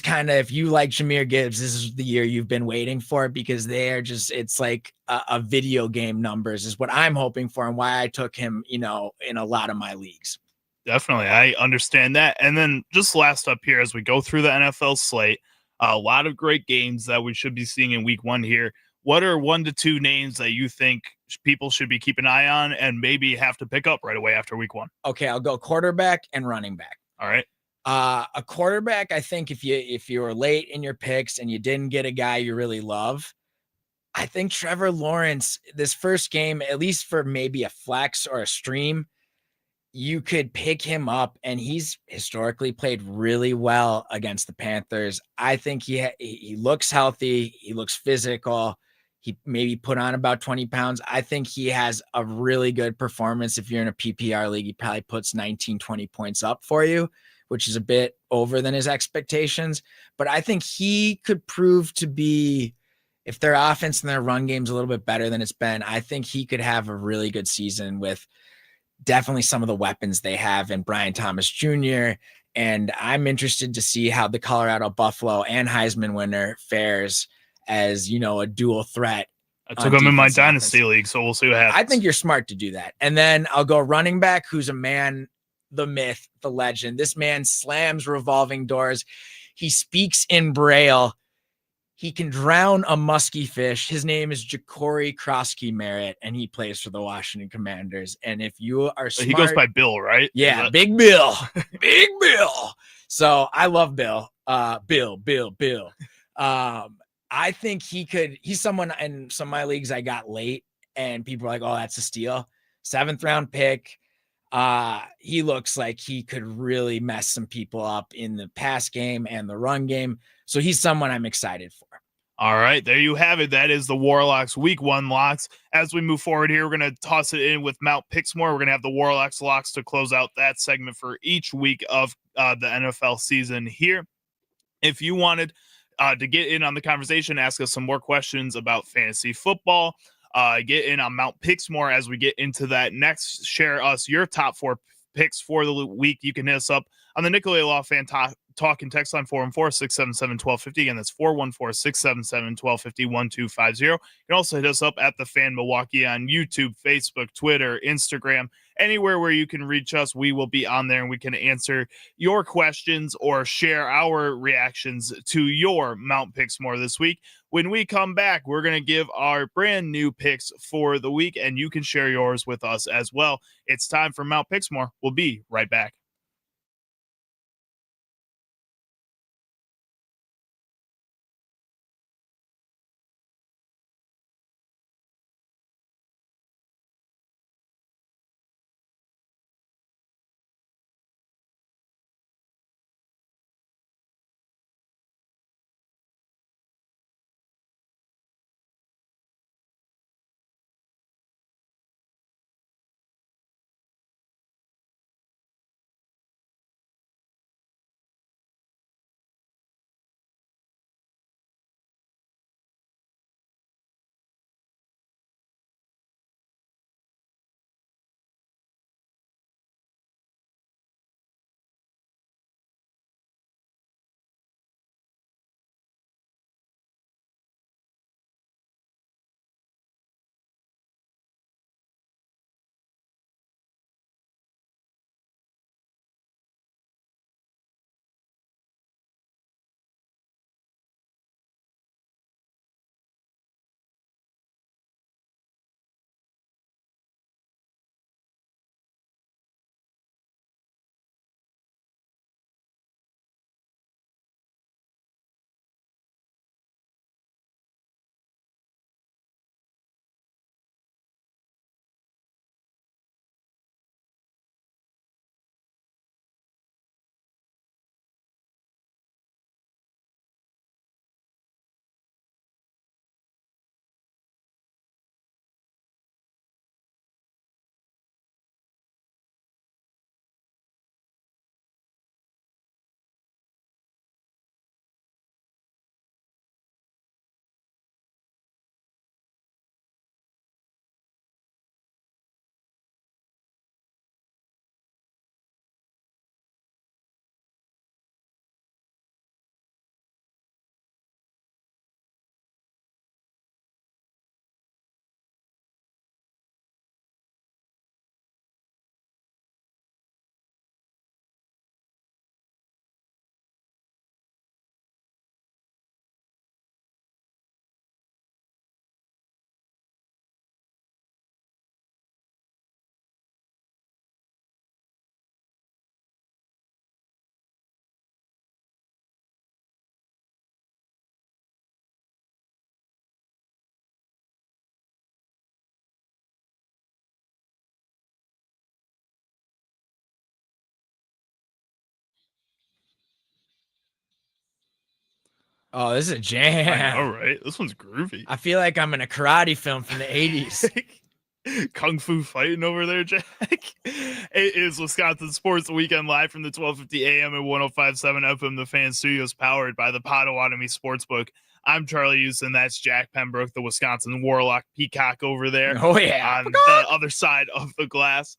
kind of, if you like Jahmyr Gibbs, this is the year you've been waiting for, because they are just, it's like a video game numbers is what I'm hoping for, and why I took him, in a lot of my leagues. Definitely. I understand that. And then just last up here, as we go through the NFL slate, a lot of great games that we should be seeing in week 1 here. What are 1 to 2 names that you think people should be keeping an eye on and maybe have to pick up right away after week 1? Okay. I'll go quarterback and running back. All right. A quarterback, I think if you were late in your picks and you didn't get a guy you really love, I think Trevor Lawrence, this first game, at least for maybe a flex or a stream, you could pick him up, and he's historically played really well against the Panthers. I think he looks healthy. He looks physical. He maybe put on about 20 pounds. I think he has a really good performance. If you're in a PPR league, he probably puts 19, 20 points up for you, which is a bit over than his expectations. But I think he could prove to be, if their offense and their run game's a little bit better than it's been, I think he could have a really good season with definitely some of the weapons they have in Brian Thomas Jr. And I'm interested to see how the Colorado Buffalo and Heisman winner fares as, a dual threat. I took him in my dynasty league, so we'll see what happens. I think you're smart to do that. And then I'll go running back, who's a man, the myth, the legend. This man slams revolving doors. He speaks in Braille. He can drown a musky fish. His name is Ja'Cory Krosky Merritt, and he plays for the Washington Commanders. And if you are smart, he goes by Bill, right? Yeah, Big Bill. Big Bill. So I love Bill. Bill. I think he's someone in some of my leagues I got late, and people are like, oh, that's a steal. 7th round pick. He looks like he could really mess some people up in the pass game and the run game. So he's someone I'm excited for. All right, there you have it. That is the Warlocks Week 1 locks. As we move forward here, we're going to toss it in with Mount Pixmore. We're going to have the Warlocks locks to close out that segment for each week of the NFL season here. If you wanted to get in on the conversation, ask us some more questions about fantasy football, get in on Mount Pixmore as we get into that next. Share us your top 4 picks for the week. You can hit us up on the Nicolay Law Fan Talk and text line 414-677-1250. Again, that's 414-677-1250-1250. You can also hit us up at the Fan Milwaukee on YouTube, Facebook, Twitter, Instagram, anywhere where you can reach us. We will be on there and we can answer your questions or share our reactions to your Mount Pixmore this week. When we come back, we're going to give our brand new picks for the week, and you can share yours with us as well. It's time for Mount Pixmore. We'll be right back. Oh, this is a jam. I know, right? This one's groovy. I feel like I'm in a karate film from the 80s. Kung Fu fighting over there, Jack. It is Wisconsin Sports Weekend live from the 1250 AM and 105.7 FM, the Fan Studios, powered by the Potawatomi Sportsbook. I'm Charlie Uczen. That's Jack Pembroke, the Wisconsin Warlock Peacock over there. Oh, yeah. On the other side of the glass.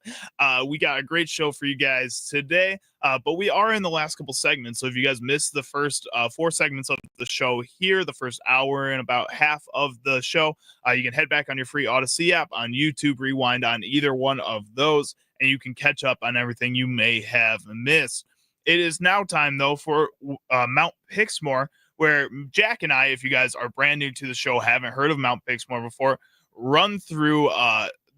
We got a great show for you guys today, but we are in the last couple segments. So if you guys missed the first 4 segments of the show here, the first hour and about half of the show, you can head back on your free Odyssey app, on YouTube, rewind on either one of those, and you can catch up on everything you may have missed. It is now time, though, for Mount Pixmore, where Jack and I, if you guys are brand new to the show, haven't heard of Mount Pixmore before, run through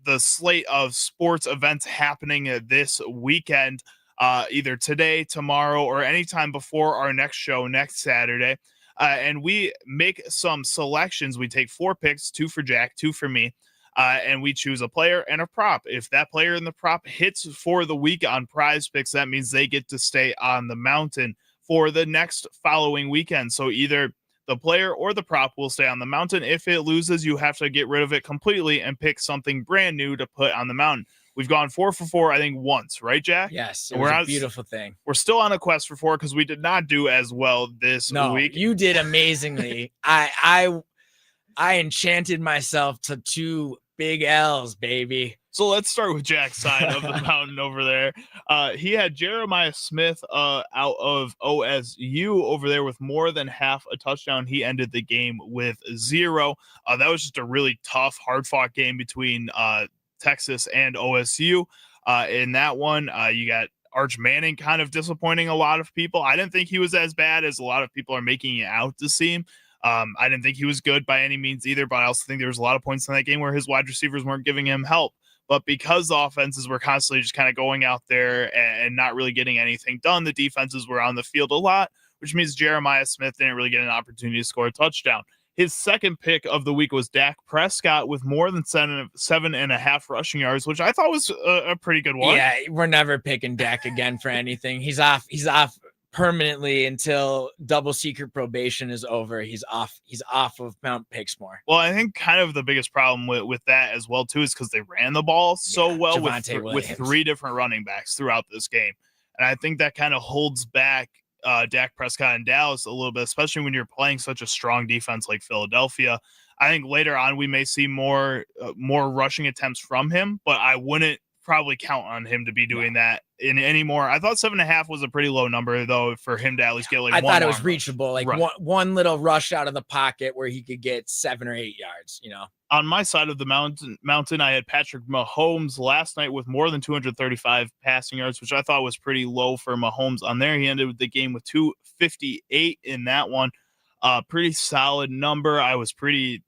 the slate of sports events happening this weekend, either today, tomorrow, or anytime before our next show next Saturday. And we make some selections. We take 4 picks, 2 for Jack, 2 for me. and we choose a player and a prop. If that player and the prop hits for the week on Prize Picks, that means they get to stay on the mountain for the next following weekend. So either the player or the prop will stay on the mountain. If it loses, you have to get rid of it completely and pick something brand new to put on the mountain. We've gone 4 for 4, I think, once, right, Jack? Yes, it was a beautiful thing. We're still on a quest for 4 because we did not do as well this week. You did amazingly. I enchanted myself to 2 big L's, baby. So let's start with Jack's side of the mountain over there. He had Jeremiah Smith out of OSU over there with more than half a touchdown. He ended the game with 0. That was just a really tough, hard-fought game between Texas and OSU. In that one, you got Arch Manning kind of disappointing a lot of people. I didn't think he was as bad as a lot of people are making it out to seem. I didn't think he was good by any means either, but I also think there was a lot of points in that game where his wide receivers weren't giving him help. But because the offenses were constantly just kind of going out there and not really getting anything done, the defenses were on the field a lot, which means Jeremiah Smith didn't really get an opportunity to score a touchdown. His second pick of the week was Dak Prescott with more than 7.5 rushing yards, which I thought was a pretty good one. Yeah, we're never picking Dak again for anything. He's off permanently until double secret probation is over. He's off of Mount Pixmore. Well, I think kind of the biggest problem with that as well too is because they ran the ball so well with 3 different running backs throughout this game, and I think that kind of holds back Dak Prescott in Dallas a little bit, especially when you're playing such a strong defense like Philadelphia. I think later on we may see more rushing attempts from him, but I wouldn't probably count on him to be doing that in anymore. I thought 7.5 was a pretty low number though for him to at least get like. I thought it was reachable, like one little rush out of the pocket where he could get 7 or 8 yards. On my side of the mountain, I had Patrick Mahomes last night with more than 235 passing yards, which I thought was pretty low for Mahomes on there. He ended the game with 258 in that one. Pretty solid number. I was pretty,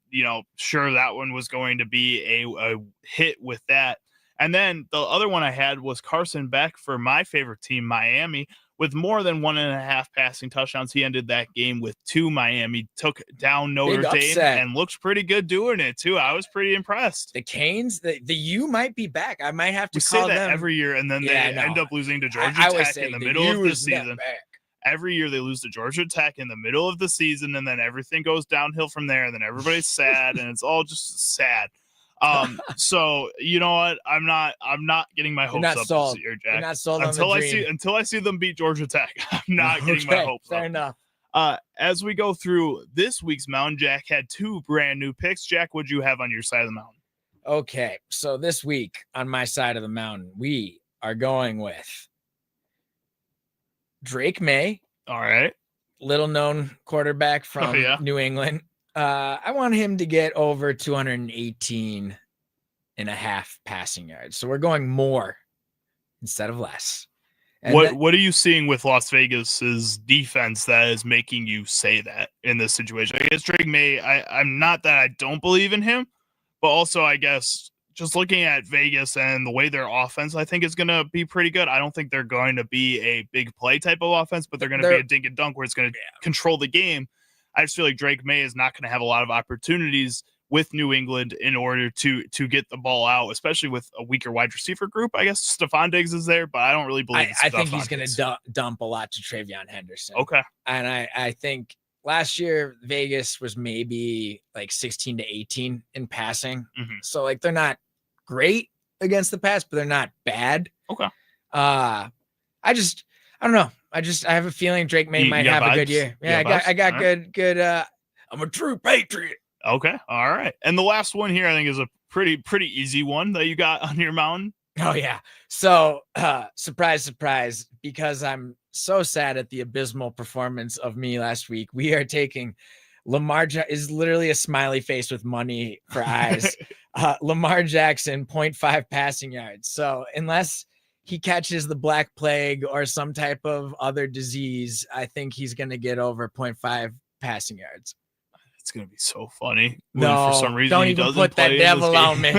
sure that one was going to be a hit with that. And then the other one I had was Carson Beck for my favorite team, Miami, with more than 1.5 passing touchdowns. He ended that game with 2. Miami took down Notre Dame and looked pretty good doing it too. I was pretty impressed. The Canes, the U might be back. I might have to call that every year, and then they end up losing to Georgia Tech in the middle of the season. Every year they lose to Georgia Tech in the middle of the season, and then everything goes downhill from there. And then everybody's sad, and it's all just sad. So you know what? I'm not getting my hopes up this year, Jack. You're not sold until I see them beat Georgia Tech. I'm not getting my hopes up. Fair enough. As we go through this week's mountain, Jack had 2 brand new picks. Jack, what'd you have on your side of the mountain? Okay, so this week on my side of the mountain, we are going with Drake May. All right. Little known quarterback from New England. I want him to get over 218.5 passing yards. So we're going more instead of less. And what are you seeing with Las Vegas's defense that is making you say that in this situation? I guess Drake May, I'm not that I don't believe in him, but also I guess just looking at Vegas and the way their offense, I think is going to be pretty good. I don't think they're going to be a big play type of offense, but they're going to be a dink and dunk where it's going to control the game. I just feel like Drake May is not going to have a lot of opportunities with New England in order to get the ball out, especially with a weaker wide receiver group. I guess Stephon Diggs is there, but I don't really believe I think he's going to dump a lot to Travion Henderson. Okay. And I think last year Vegas was maybe like 16 to 18 in passing. Mm-hmm. So like they're not great against the pass, but they're not bad. Okay. I don't know. I have a feeling Drake May might have a good year. Yeah, I got good. I'm a true patriot. Okay. All right. And the last one here, I think, is a pretty easy one that you got on your mountain. Oh yeah. So surprise, because I'm so sad at the abysmal performance of me last week. We are taking Lamar is literally a smiley face with money for eyes. Lamar Jackson, 0.5 passing yards. So unless he catches the Black Plague or some type of other disease, I think he's going to get over 0.5 passing yards. It's going to be so funny. No, for some reason, don't even put that devil on me.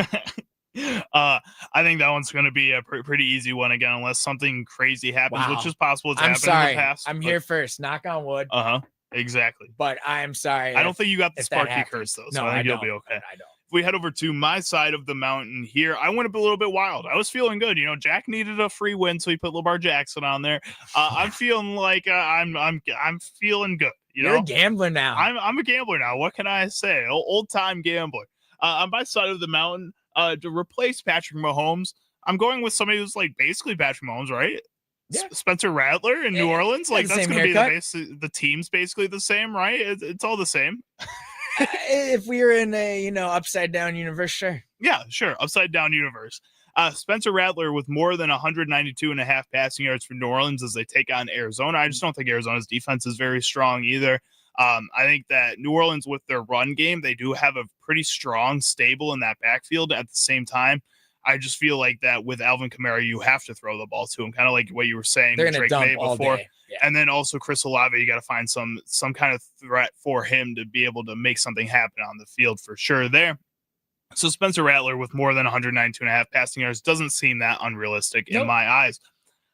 I think that one's going to be a pretty easy one again, unless something crazy happens, which is possible. It's happened in the past. I'm here first. Knock on wood. Exactly. But I am sorry. I don't think you got the Sparky curse though, so no, I think you'll be okay. I don't. If we head over to my side of the mountain here, I went up a little bit wild. I was feeling good. Jack needed a free win, so he put Lamar Jackson on there. I'm feeling like I'm feeling good. You're a gambler now. I'm a gambler now. What can I say? Old time gambler. On my side of the mountain, to replace Patrick Mahomes, I'm going with somebody who's like basically Patrick Mahomes, right? Yeah. Spencer Rattler in New Orleans. Like that's going to be the team's basically the same, right? It's all the same. If we were in a upside down universe, sure. Yeah, sure. Upside down universe. Spencer Rattler with more than 192.5 passing yards for New Orleans as they take on Arizona. I just don't think Arizona's defense is very strong either. I think that New Orleans with their run game, they do have a pretty strong stable in that backfield. At the same time, I just feel like that with Alvin Kamara, you have to throw the ball to him, kind of like what you were saying with Drake May before. Yeah. And then also Chris Olave, you got to find some kind of threat for him to be able to make something happen on the field for sure there. So Spencer Rattler with more than 192.5 passing yards doesn't seem that unrealistic in my eyes.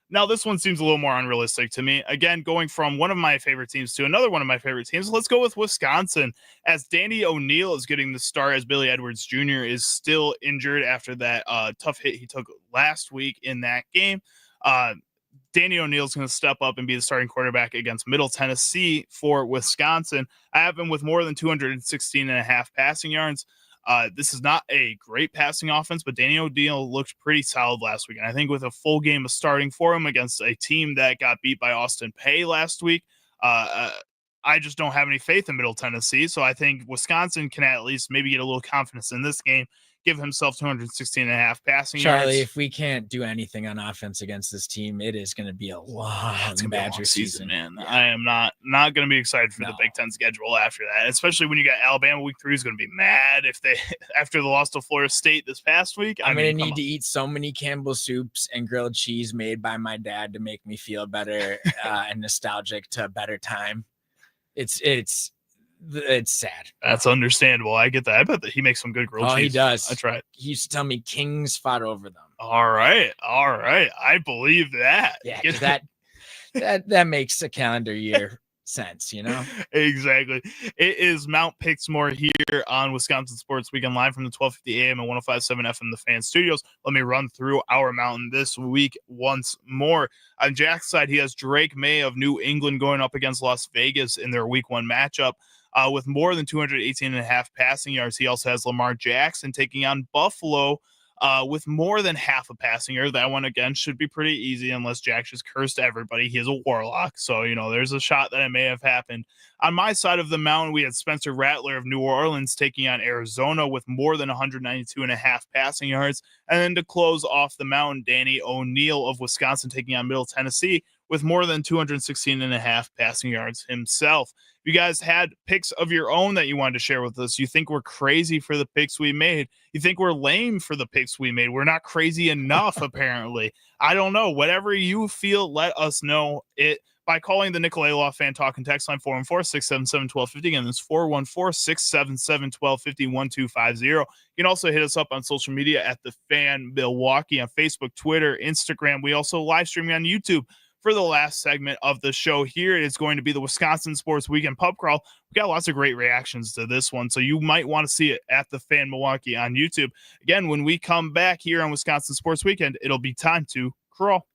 Now, this one seems a little more unrealistic to me. Again, going from one of my favorite teams to another one of my favorite teams, let's go with Wisconsin, as Danny O'Neal is getting the start as Billy Edwards Jr. is still injured after that tough hit he took last week in that game. Danny O'Neal is going to step up and be the starting quarterback against Middle Tennessee for Wisconsin. I have him with more than 216.5 passing yards. This is not a great passing offense, but Danny O'Neal looked pretty solid last week. And I think with a full game of starting for him against a team that got beat by Austin Peay last week, I just don't have any faith in Middle Tennessee. So I think Wisconsin can at least maybe get a little confidence in this game, give himself 216.5 passing yards. Charlie, if we can't do anything on offense against this team, it is going to be a long Badger season, man. Yeah. I am not going to be excited for the Big Ten schedule after that, especially when you got Alabama week 3 is going to be mad if they after the loss to Florida State this past week. I'm going to need to eat so many Campbell soups and grilled cheese made by my dad to make me feel better and nostalgic to a better time. It's sad. That's understandable. I get that. I bet that he makes some good grilled cheese. Oh, he does. That's right. He used to tell me Kings fought over them. All right. I believe that. Yeah, that makes a calendar year sense, Exactly. It is Mount Pixmore here on Wisconsin Sports Weekend live from the 12:50 a.m. and 105.7 FM the Fan Studios. Let me run through our mountain this week once more. On Jack's side, he has Drake May of New England going up against Las Vegas in their week 1 matchup. With more than 218.5 passing yards, he also has Lamar Jackson taking on Buffalo with more than half a passing yard. That one, again, should be pretty easy unless Jack just cursed everybody. He is a warlock, so, there's a shot that it may have happened. On my side of the mountain, we had Spencer Rattler of New Orleans taking on Arizona with more than 192.5 passing yards. And then to close off the mountain, Danny O'Neal of Wisconsin taking on Middle Tennessee with more than 216.5 passing yards himself. If you guys had picks of your own that you wanted to share with us, you think we're crazy for the picks we made, you think we're lame for the picks we made, we're not crazy enough, apparently. I don't know. Whatever you feel, let us know it by calling the Nicolay Law Fan Talk and text line 414-677-1250. Again, that's 414-677-1250-1250. You can also hit us up on social media at The Fan Milwaukee on Facebook, Twitter, Instagram. We also live streaming on YouTube. For the last segment of the show here, it is going to be the Wisconsin Sports Weekend Pub Crawl. We got lots of great reactions to this one, so you might want to see it at the Fan Milwaukee on YouTube. Again, when we come back here on Wisconsin Sports Weekend, it'll be time to crawl.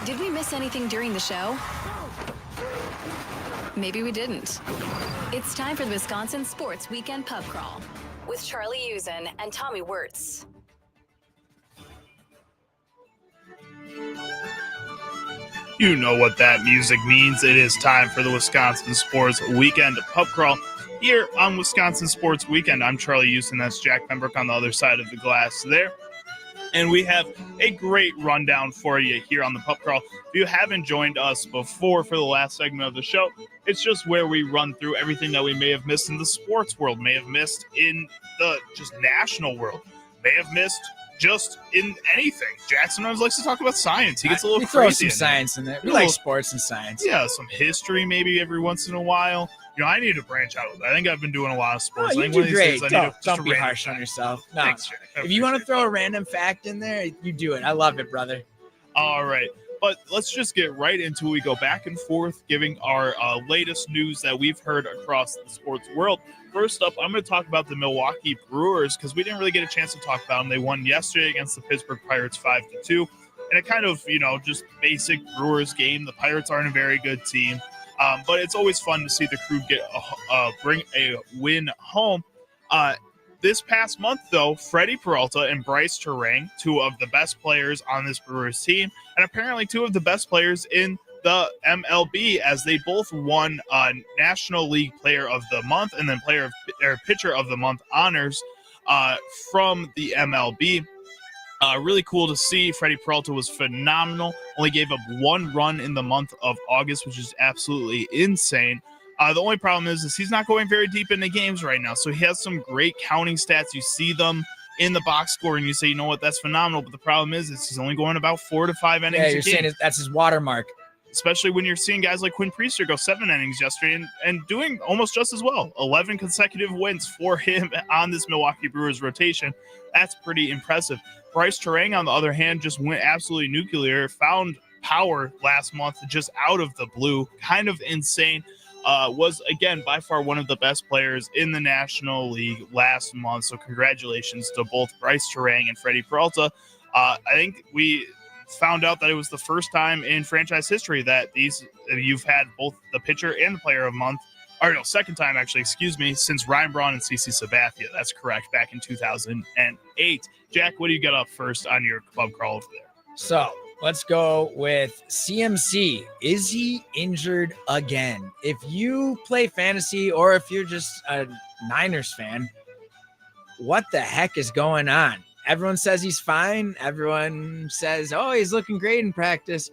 Did we miss anything during the show? Maybe we didn't. It's time for the Wisconsin Sports Weekend Pub Crawl with Charlie Uczen and Tommy Wirtz. You know what that music means. It is time for the Wisconsin Sports Weekend Pub Crawl here on Wisconsin Sports Weekend. I'm Charlie Uczen. That's Jack Pembroke on the other side of the glass there. And we have a great rundown for you here on the Pub Crawl. If you haven't joined us before for the last segment of the show, it's just where we run through everything that we may have missed in the sports world, may have missed in the just national world, may have missed just in anything. Jack sometimes likes to talk about science. He gets a little crazy. We throw some science in there. We like sports and science. Yeah, some history maybe every once in a while. You know, I need to branch out. I think I've been doing a lot of sports. Oh, I you think do great. Don't be random harsh on fact. yourself. No. Thanks, Jack. If you want to throw a random fact in there, you do it. I love it, brother. All right. But let's just get right into it. We go back and forth giving our latest news that we've heard across the sports world. First up, I'm going to talk about the Milwaukee Brewers because we didn't really get a chance to talk about them. They won yesterday against the Pittsburgh Pirates 5-2. And it kind of, just basic Brewers game. The Pirates aren't a very good team. But it's always fun to see the crew bring a win home. This past month, though, Freddie Peralta and Bryce Terang, two of the best players on this Brewers team, and apparently two of the best players in the MLB, as they both won National League Player of the Month and then Pitcher of the Month honors from the MLB. Really cool to see. Freddie Peralta was phenomenal. Only gave up 1 run in the month of August, which is absolutely insane. The only problem is he's not going very deep into games right now. So he has some great counting stats. You see them in the box score and you say, you know what, that's phenomenal. But the problem is he's only going about 4 to 5 innings. Yeah, you're saying that's his watermark. Especially when you're seeing guys like Quinn Priester go 7 innings yesterday and doing almost just as well. 11 consecutive wins for him on this Milwaukee Brewers rotation. That's pretty impressive. Bryce Terang, on the other hand, just went absolutely nuclear, found power last month just out of the blue. Kind of insane. Was, again, by far one of the best players in the National League last month. So congratulations to both Bryce Terang and Freddie Peralta. I think we found out that it was the first time in franchise history that you've had both the pitcher and the player of the month. Or no, second time, actually, since Ryan Braun and CC Sabathia. That's correct, back in 2008. Jack, what do you got up first on your club crawl over there? So let's go with CMC. Is he injured again? If you play fantasy or if you're just a Niners fan, what the heck is going on? Everyone says he's fine. Everyone says, oh, he's looking great in practice.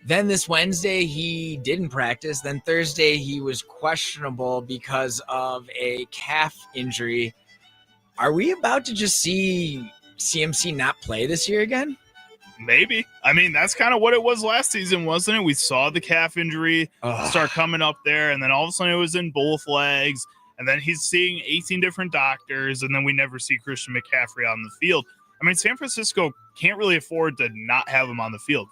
Then this Wednesday, he didn't practice. Then Thursday, he was questionable because of a calf injury. Are we about to just see CMC not play this year again? Maybe. I mean, that's kind of what it was last season, wasn't it? We saw the calf injury start coming up there, and then all of a sudden it was in both legs, and then he's seeing 18 different doctors, and then we never see Christian McCaffrey on the field. I mean, San Francisco can't really afford to not have him on the field.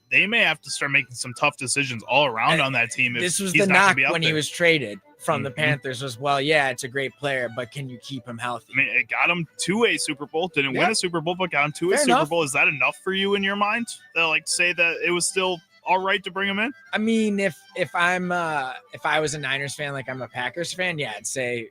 They may have to start making some tough decisions all around on that team. This was the knock when he was traded from the Panthers was, well, yeah, it's a great player, but can you keep him healthy? I mean, it got him to a Super Bowl. Didn't win a Super Bowl, but got him to a Super Bowl. Is that enough for you in your mind? They'll say that it was still all right to bring him in? I mean, if I was a Niners fan, like I'm a Packers fan, yeah, I'd say,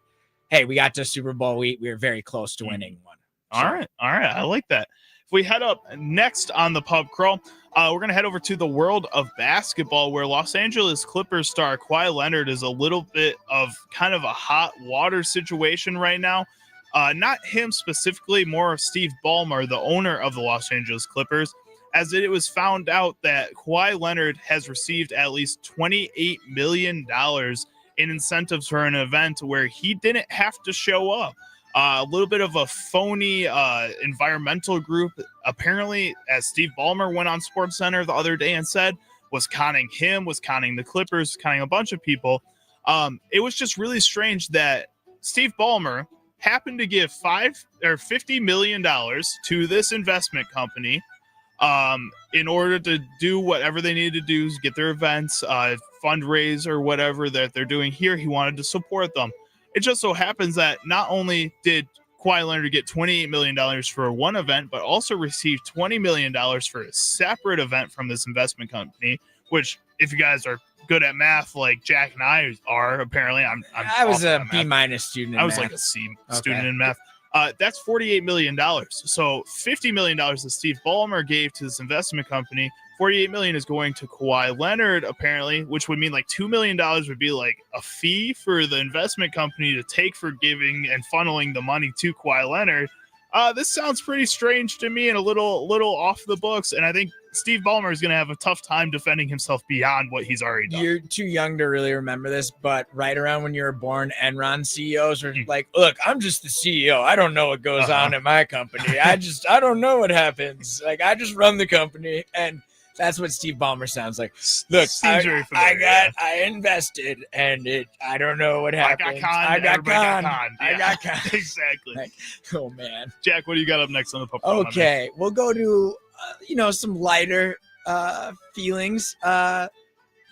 hey, we got to Super Bowl. We were very close to winning one. All right. I like that. If we head up next on the pub crawl, we're going to head over to the world of basketball, where Los Angeles Clippers star Kawhi Leonard is a little bit of kind of a hot water situation right now. Not him specifically, more of Steve Ballmer, the owner of the Los Angeles Clippers, as it was found out that Kawhi Leonard has received at least $28 million in incentives for an event where he didn't have to show up. A little bit of a phony environmental group, apparently, as Steve Ballmer went on SportsCenter the other day and said, was conning him, was conning the Clippers, conning a bunch of people. It was just really strange that Steve Ballmer happened to give $50 million to this investment company in order to do whatever they needed to do, get their events, fundraise or whatever that they're doing here. He wanted to support them. It just so happens that not only did Kawhi Leonard get $28 million for one event, but also receive $20 million for a separate event from this investment company, which if you guys are good at math, like Jack and I are, apparently I was awful a at B- math. student in I was math. like a C student in math. That's $48 million. So $50 million that Steve Ballmer gave to this investment company. $48 million is going to Kawhi Leonard, apparently, which would mean like $2 million would be like a fee for the investment company to take for giving and funneling the money to Kawhi Leonard. This sounds pretty strange to me and a little off the books. And I think Steve Ballmer is going to have a tough time defending himself beyond what he's already done. You're too young to really remember this, but right around when you were born, Enron CEOs are like, look, I'm just the CEO. I don't know what goes on at my company. I don't know what happens. Like, I just run the company. And that's what Steve Ballmer sounds like. Look, I invested, and I don't know what happened. I got conned. Exactly. Like, oh, man. Jack, what do you got up next on the pup? Okay, we'll go to, some lighter feelings.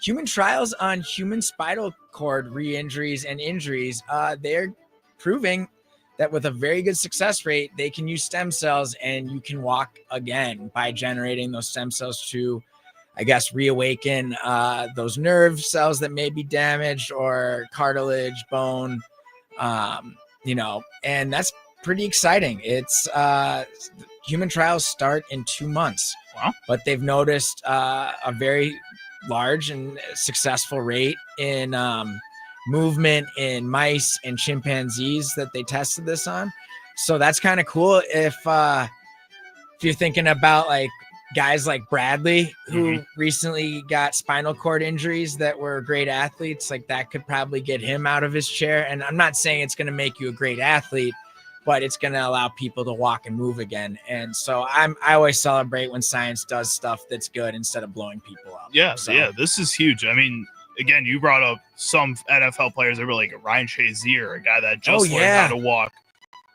Human trials on human spinal cord re-injuries and injuries. They're proving that with a very good success rate, they can use stem cells and you can walk again by generating those stem cells to, I guess, reawaken those nerve cells that may be damaged or cartilage, bone, and that's pretty exciting. It's human trials start in 2 months. Wow. But they've noticed a very large and successful rate in movement in mice and chimpanzees that they tested this on. So that's kind of cool. If you're thinking about like guys like Bradley, who recently got spinal cord injuries that were great athletes, like that could probably get him out of his chair. And I'm not saying it's going to make you a great athlete, but it's going to allow people to walk and move again. And so I always celebrate when science does stuff that's good instead of blowing people up. Yeah. So, yeah. This is huge. I mean, again, you brought up some NFL players that were like Ryan Shazier, a guy that just learned how to walk,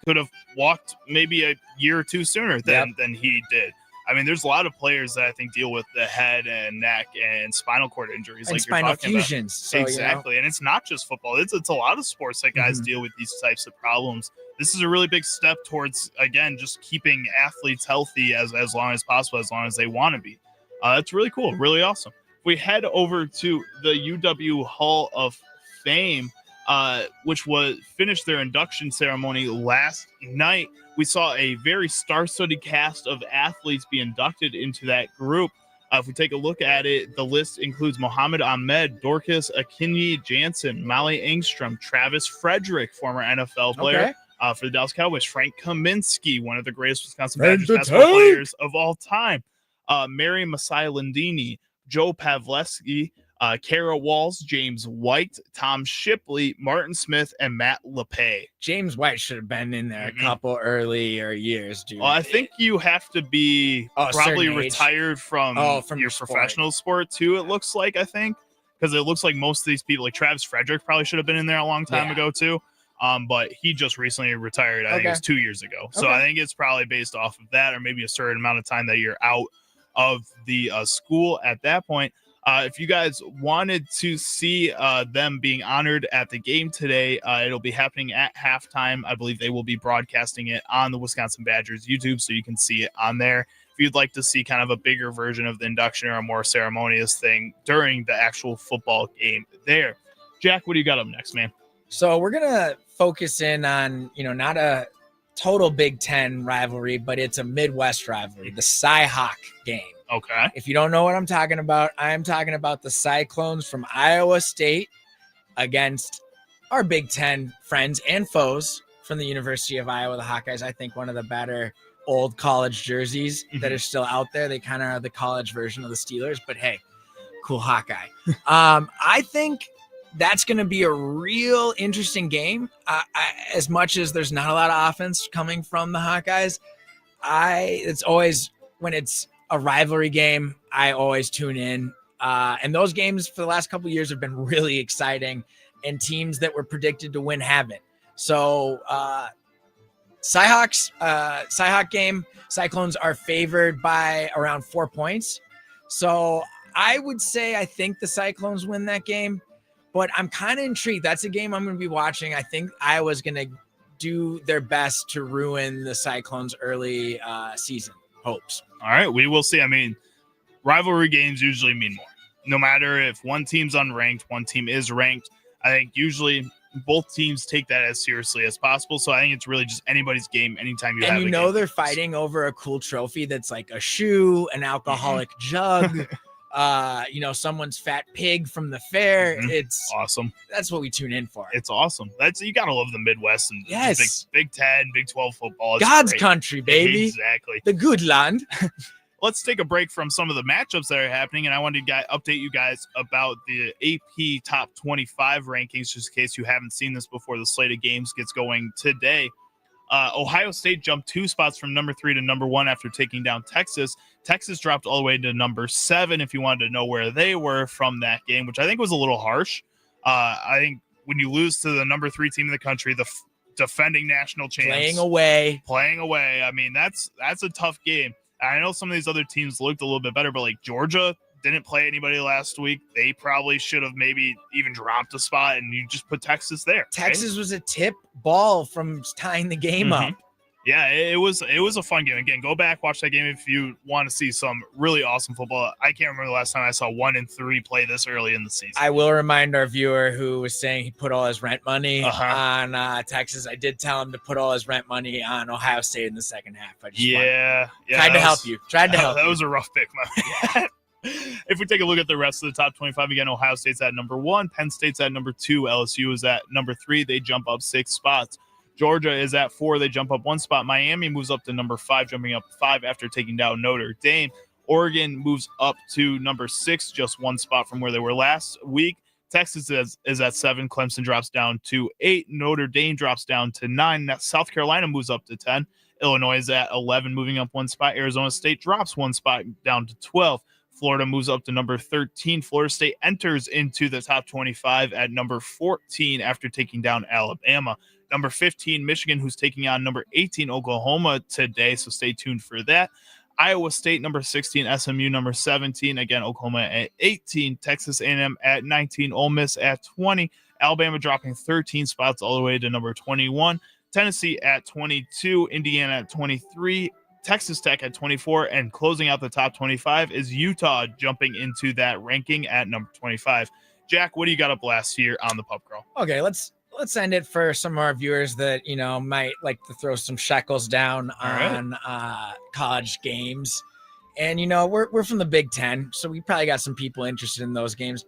could have walked maybe a year or two sooner than he did. I mean, there's a lot of players that I think deal with the head and neck and spinal cord injuries, and like spinal you're talking fusions. about. Exactly. And it's not just football. It's a lot of sports that guys deal with these types of problems. This is a really big step towards, again, just keeping athletes healthy as long as possible, as long as they want to be. That's really cool. Really awesome. We head over to the UW Hall of Fame, which was finished their induction ceremony last night. We saw a very star-studded cast of athletes be inducted into that group. If we take a look at it, the list includes Mohammed Ahmed, Dorcas Akinyi Jansen, Molly Engstrom, Travis Frederick, former NFL player for the Dallas Cowboys, Frank Kaminsky, one of the greatest Wisconsin Badgers basketball players of all time, Mary Masai Landini, Joe Pavlesky, Kara Walls, James White, Tom Shipley, Martin Smith, and Matt LePay. James White should have been in there a couple earlier years, dude. Well, I think you have to be probably retired from your professional sport too, it looks like, I think. Because it looks like most of these people, like Travis Frederick, probably should have been in there a long time ago too. But he just recently retired, I think it was 2 years ago. So I think it's probably based off of that, or maybe a certain amount of time that you're out of the school at that point. If you guys wanted to see them being honored at the game today, it'll be happening at halftime. I believe they will be broadcasting it on the Wisconsin Badgers YouTube, so you can see it on there. If you'd like to see kind of a bigger version of the induction or a more ceremonious thing during the actual football game there. Jack, what do you got up next, man? So we're going to focus in on, not a total Big Ten rivalry, but it's a Midwest rivalry, the Cy-Hawk game. Okay. If you don't know what I'm talking about, I'm talking about the Cyclones from Iowa State against our Big Ten friends and foes from the University of Iowa, the Hawkeyes. I think one of the better old college jerseys that are still out there. They kind of are the college version of the Steelers, but hey, cool Hawkeye. I think that's going to be a real interesting game. As much as there's not a lot of offense coming from the Hawkeyes, it's always when it's a rivalry game, I always tune in. And those games for the last couple of years have been really exciting, and teams that were predicted to win haven't. So Cy-Hawk game, Cyclones are favored by around 4 points. So I would say I think the Cyclones win that game, but I'm kind of intrigued. That's a game I'm going to be watching. I think Iowa's going to do their best to ruin the Cyclones' early season hopes. All right, we will see. I mean, rivalry games usually mean more. No matter if one team's unranked, one team is ranked. I think usually both teams take that as seriously as possible. So I think it's really just anybody's game anytime you have And a game. they're fighting over a cool trophy that's like a shoe, an alcoholic jug, someone's fat pig from the fair. It's awesome. That's what we tune in for. It's awesome. You gotta love the Midwest and yes, Big 10, Big 12 football. It's God's great. country, baby. Exactly. The good land. Let's take a break from some of the matchups that are happening, and I wanted to update you guys about the AP Top 25 rankings, just in case you haven't seen this before the slate of games gets going today. Ohio State jumped 2 spots from number 3 to number 1 after taking down Texas. Texas dropped all the way to number 7 if you wanted to know where they were from that game, which I think was a little harsh. I think when you lose to the number 3 team in the country, the defending national champs, playing away. I mean, that's a tough game. I know some of these other teams looked a little bit better, but like Georgia didn't play anybody last week. They probably should have maybe even dropped a spot, and you just put Texas there. Texas was a tip ball from tying the game up. Yeah, it was a fun game. Again, go back, watch that game if you want to see some really awesome football. I can't remember the last time I saw 1 and 3 play this early in the season. I will remind our viewer who was saying he put all his rent money on Texas. I did tell him to put all his rent money on Ohio State in the second half. I just tried to help you. That was a rough pick, my man. If we take a look at the rest of the top 25 again, Ohio State's at number 1, Penn State's at number 2, LSU is at number 3. They jump up 6 spots. Georgia is at 4. They jump up 1 spot. Miami moves up to number 5, jumping up 5 after taking down Notre Dame. Oregon moves up to number 6, just 1 spot from where they were last week. Texas is at 7. Clemson drops down to 8. Notre Dame drops down to 9. South Carolina moves up to 10. Illinois is at 11, moving up 1 spot. Arizona State drops 1 spot down to 12. Florida moves up to number 13. Florida State enters into the top 25 at number 14 after taking down Alabama. Number 15, Michigan, who's taking on number 18, Oklahoma today, so stay tuned for that. Iowa State, number 16, SMU, number 17. Again, Oklahoma at 18, Texas A&M at 19, Ole Miss at 20, Alabama dropping 13 spots all the way to number 21, Tennessee at 22, Indiana at 23, Texas Tech at 24, and closing out the top 25 is Utah jumping into that ranking at number 25. Jack, what do you got up last year on the Pub Crawl? Okay, let's end it for some of our viewers that might like to throw some shekels down on college games. And we're from the Big Ten, so we probably got some people interested in those games.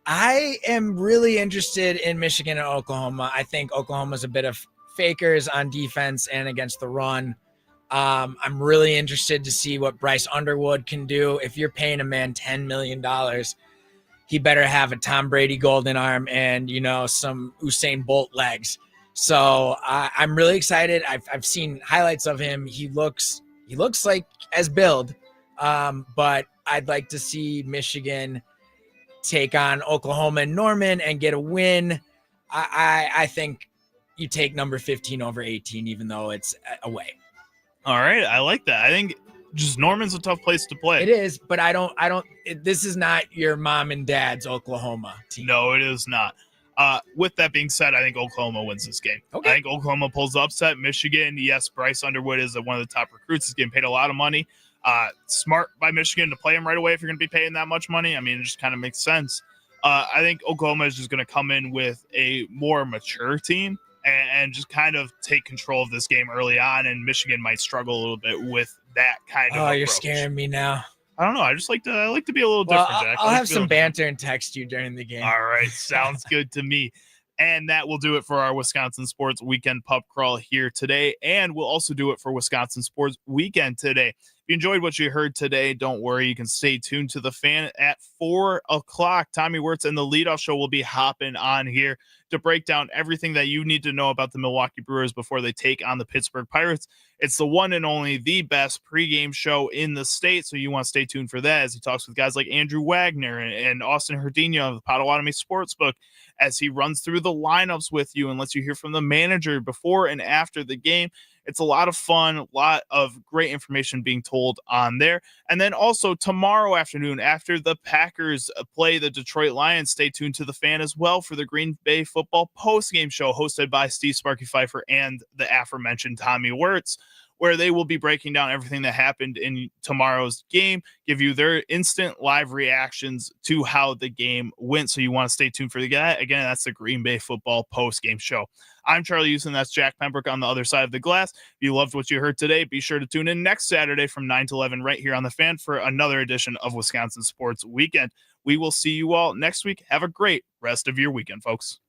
I am really interested in Michigan and Oklahoma. I think Oklahoma's a bit of fakers on defense and against the run. I'm really interested to see what Bryce Underwood can do. If you're paying a man $10 million, he better have a Tom Brady golden arm and, some Usain Bolt legs. So I'm really excited. I've seen highlights of him. He looks like as build, but I'd like to see Michigan take on Oklahoma and Norman and get a win. I think you take number 15 over 18, even though it's away. All right. I like that. I think just Norman's a tough place to play. It is, but this is not your mom and dad's Oklahoma team. No, it is not. With that being said, I think Oklahoma wins this game. Okay. I think Oklahoma pulls the upset. Michigan, yes, Bryce Underwood is one of the top recruits. He's getting paid a lot of money. Smart by Michigan to play him right away if you're going to be paying that much money. I mean, it just kind of makes sense. I think Oklahoma is just going to come in with a more mature team and just kind of take control of this game early on, and Michigan might struggle a little bit with that kind of approach. You're scaring me now. I don't know. I like to be a little different, Jack. I'll have some banter and text you during the game. All right. Sounds good to me. And that will do it for our Wisconsin Sports Weekend Pub Crawl here today. And we'll also do it for Wisconsin Sports Weekend today. If you enjoyed what you heard today, don't worry. You can stay tuned to the Fan at 4 o'clock. Tommy Wirtz and the Leadoff Show will be hopping on here to break down everything that you need to know about the Milwaukee Brewers before they take on the Pittsburgh Pirates. It's the one and only, the best pregame show in the state, so you want to stay tuned for that as he talks with guys like Andrew Wagner and Austin Herdino of the Potawatomi Sportsbook as he runs through the lineups with you and lets you hear from the manager before and after the game. It's a lot of fun, a lot of great information being told on there. And then also tomorrow afternoon, after the Packers play the Detroit Lions, stay tuned to the Fan as well for the Green Bay football post-game show hosted by Steve Sparky Pfeiffer and the aforementioned Tommy Wirtz, where they will be breaking down everything that happened in tomorrow's game, give you their instant live reactions to how the game went. So you want to stay tuned for that. Again, that's the Green Bay football post-game show. I'm Charlie Uczen. That's Jack Pembroke on the other side of the glass. If you loved what you heard today, be sure to tune in next Saturday from 9 to 11 right here on the Fan for another edition of Wisconsin Sports Weekend. We will see you all next week. Have a great rest of your weekend, folks.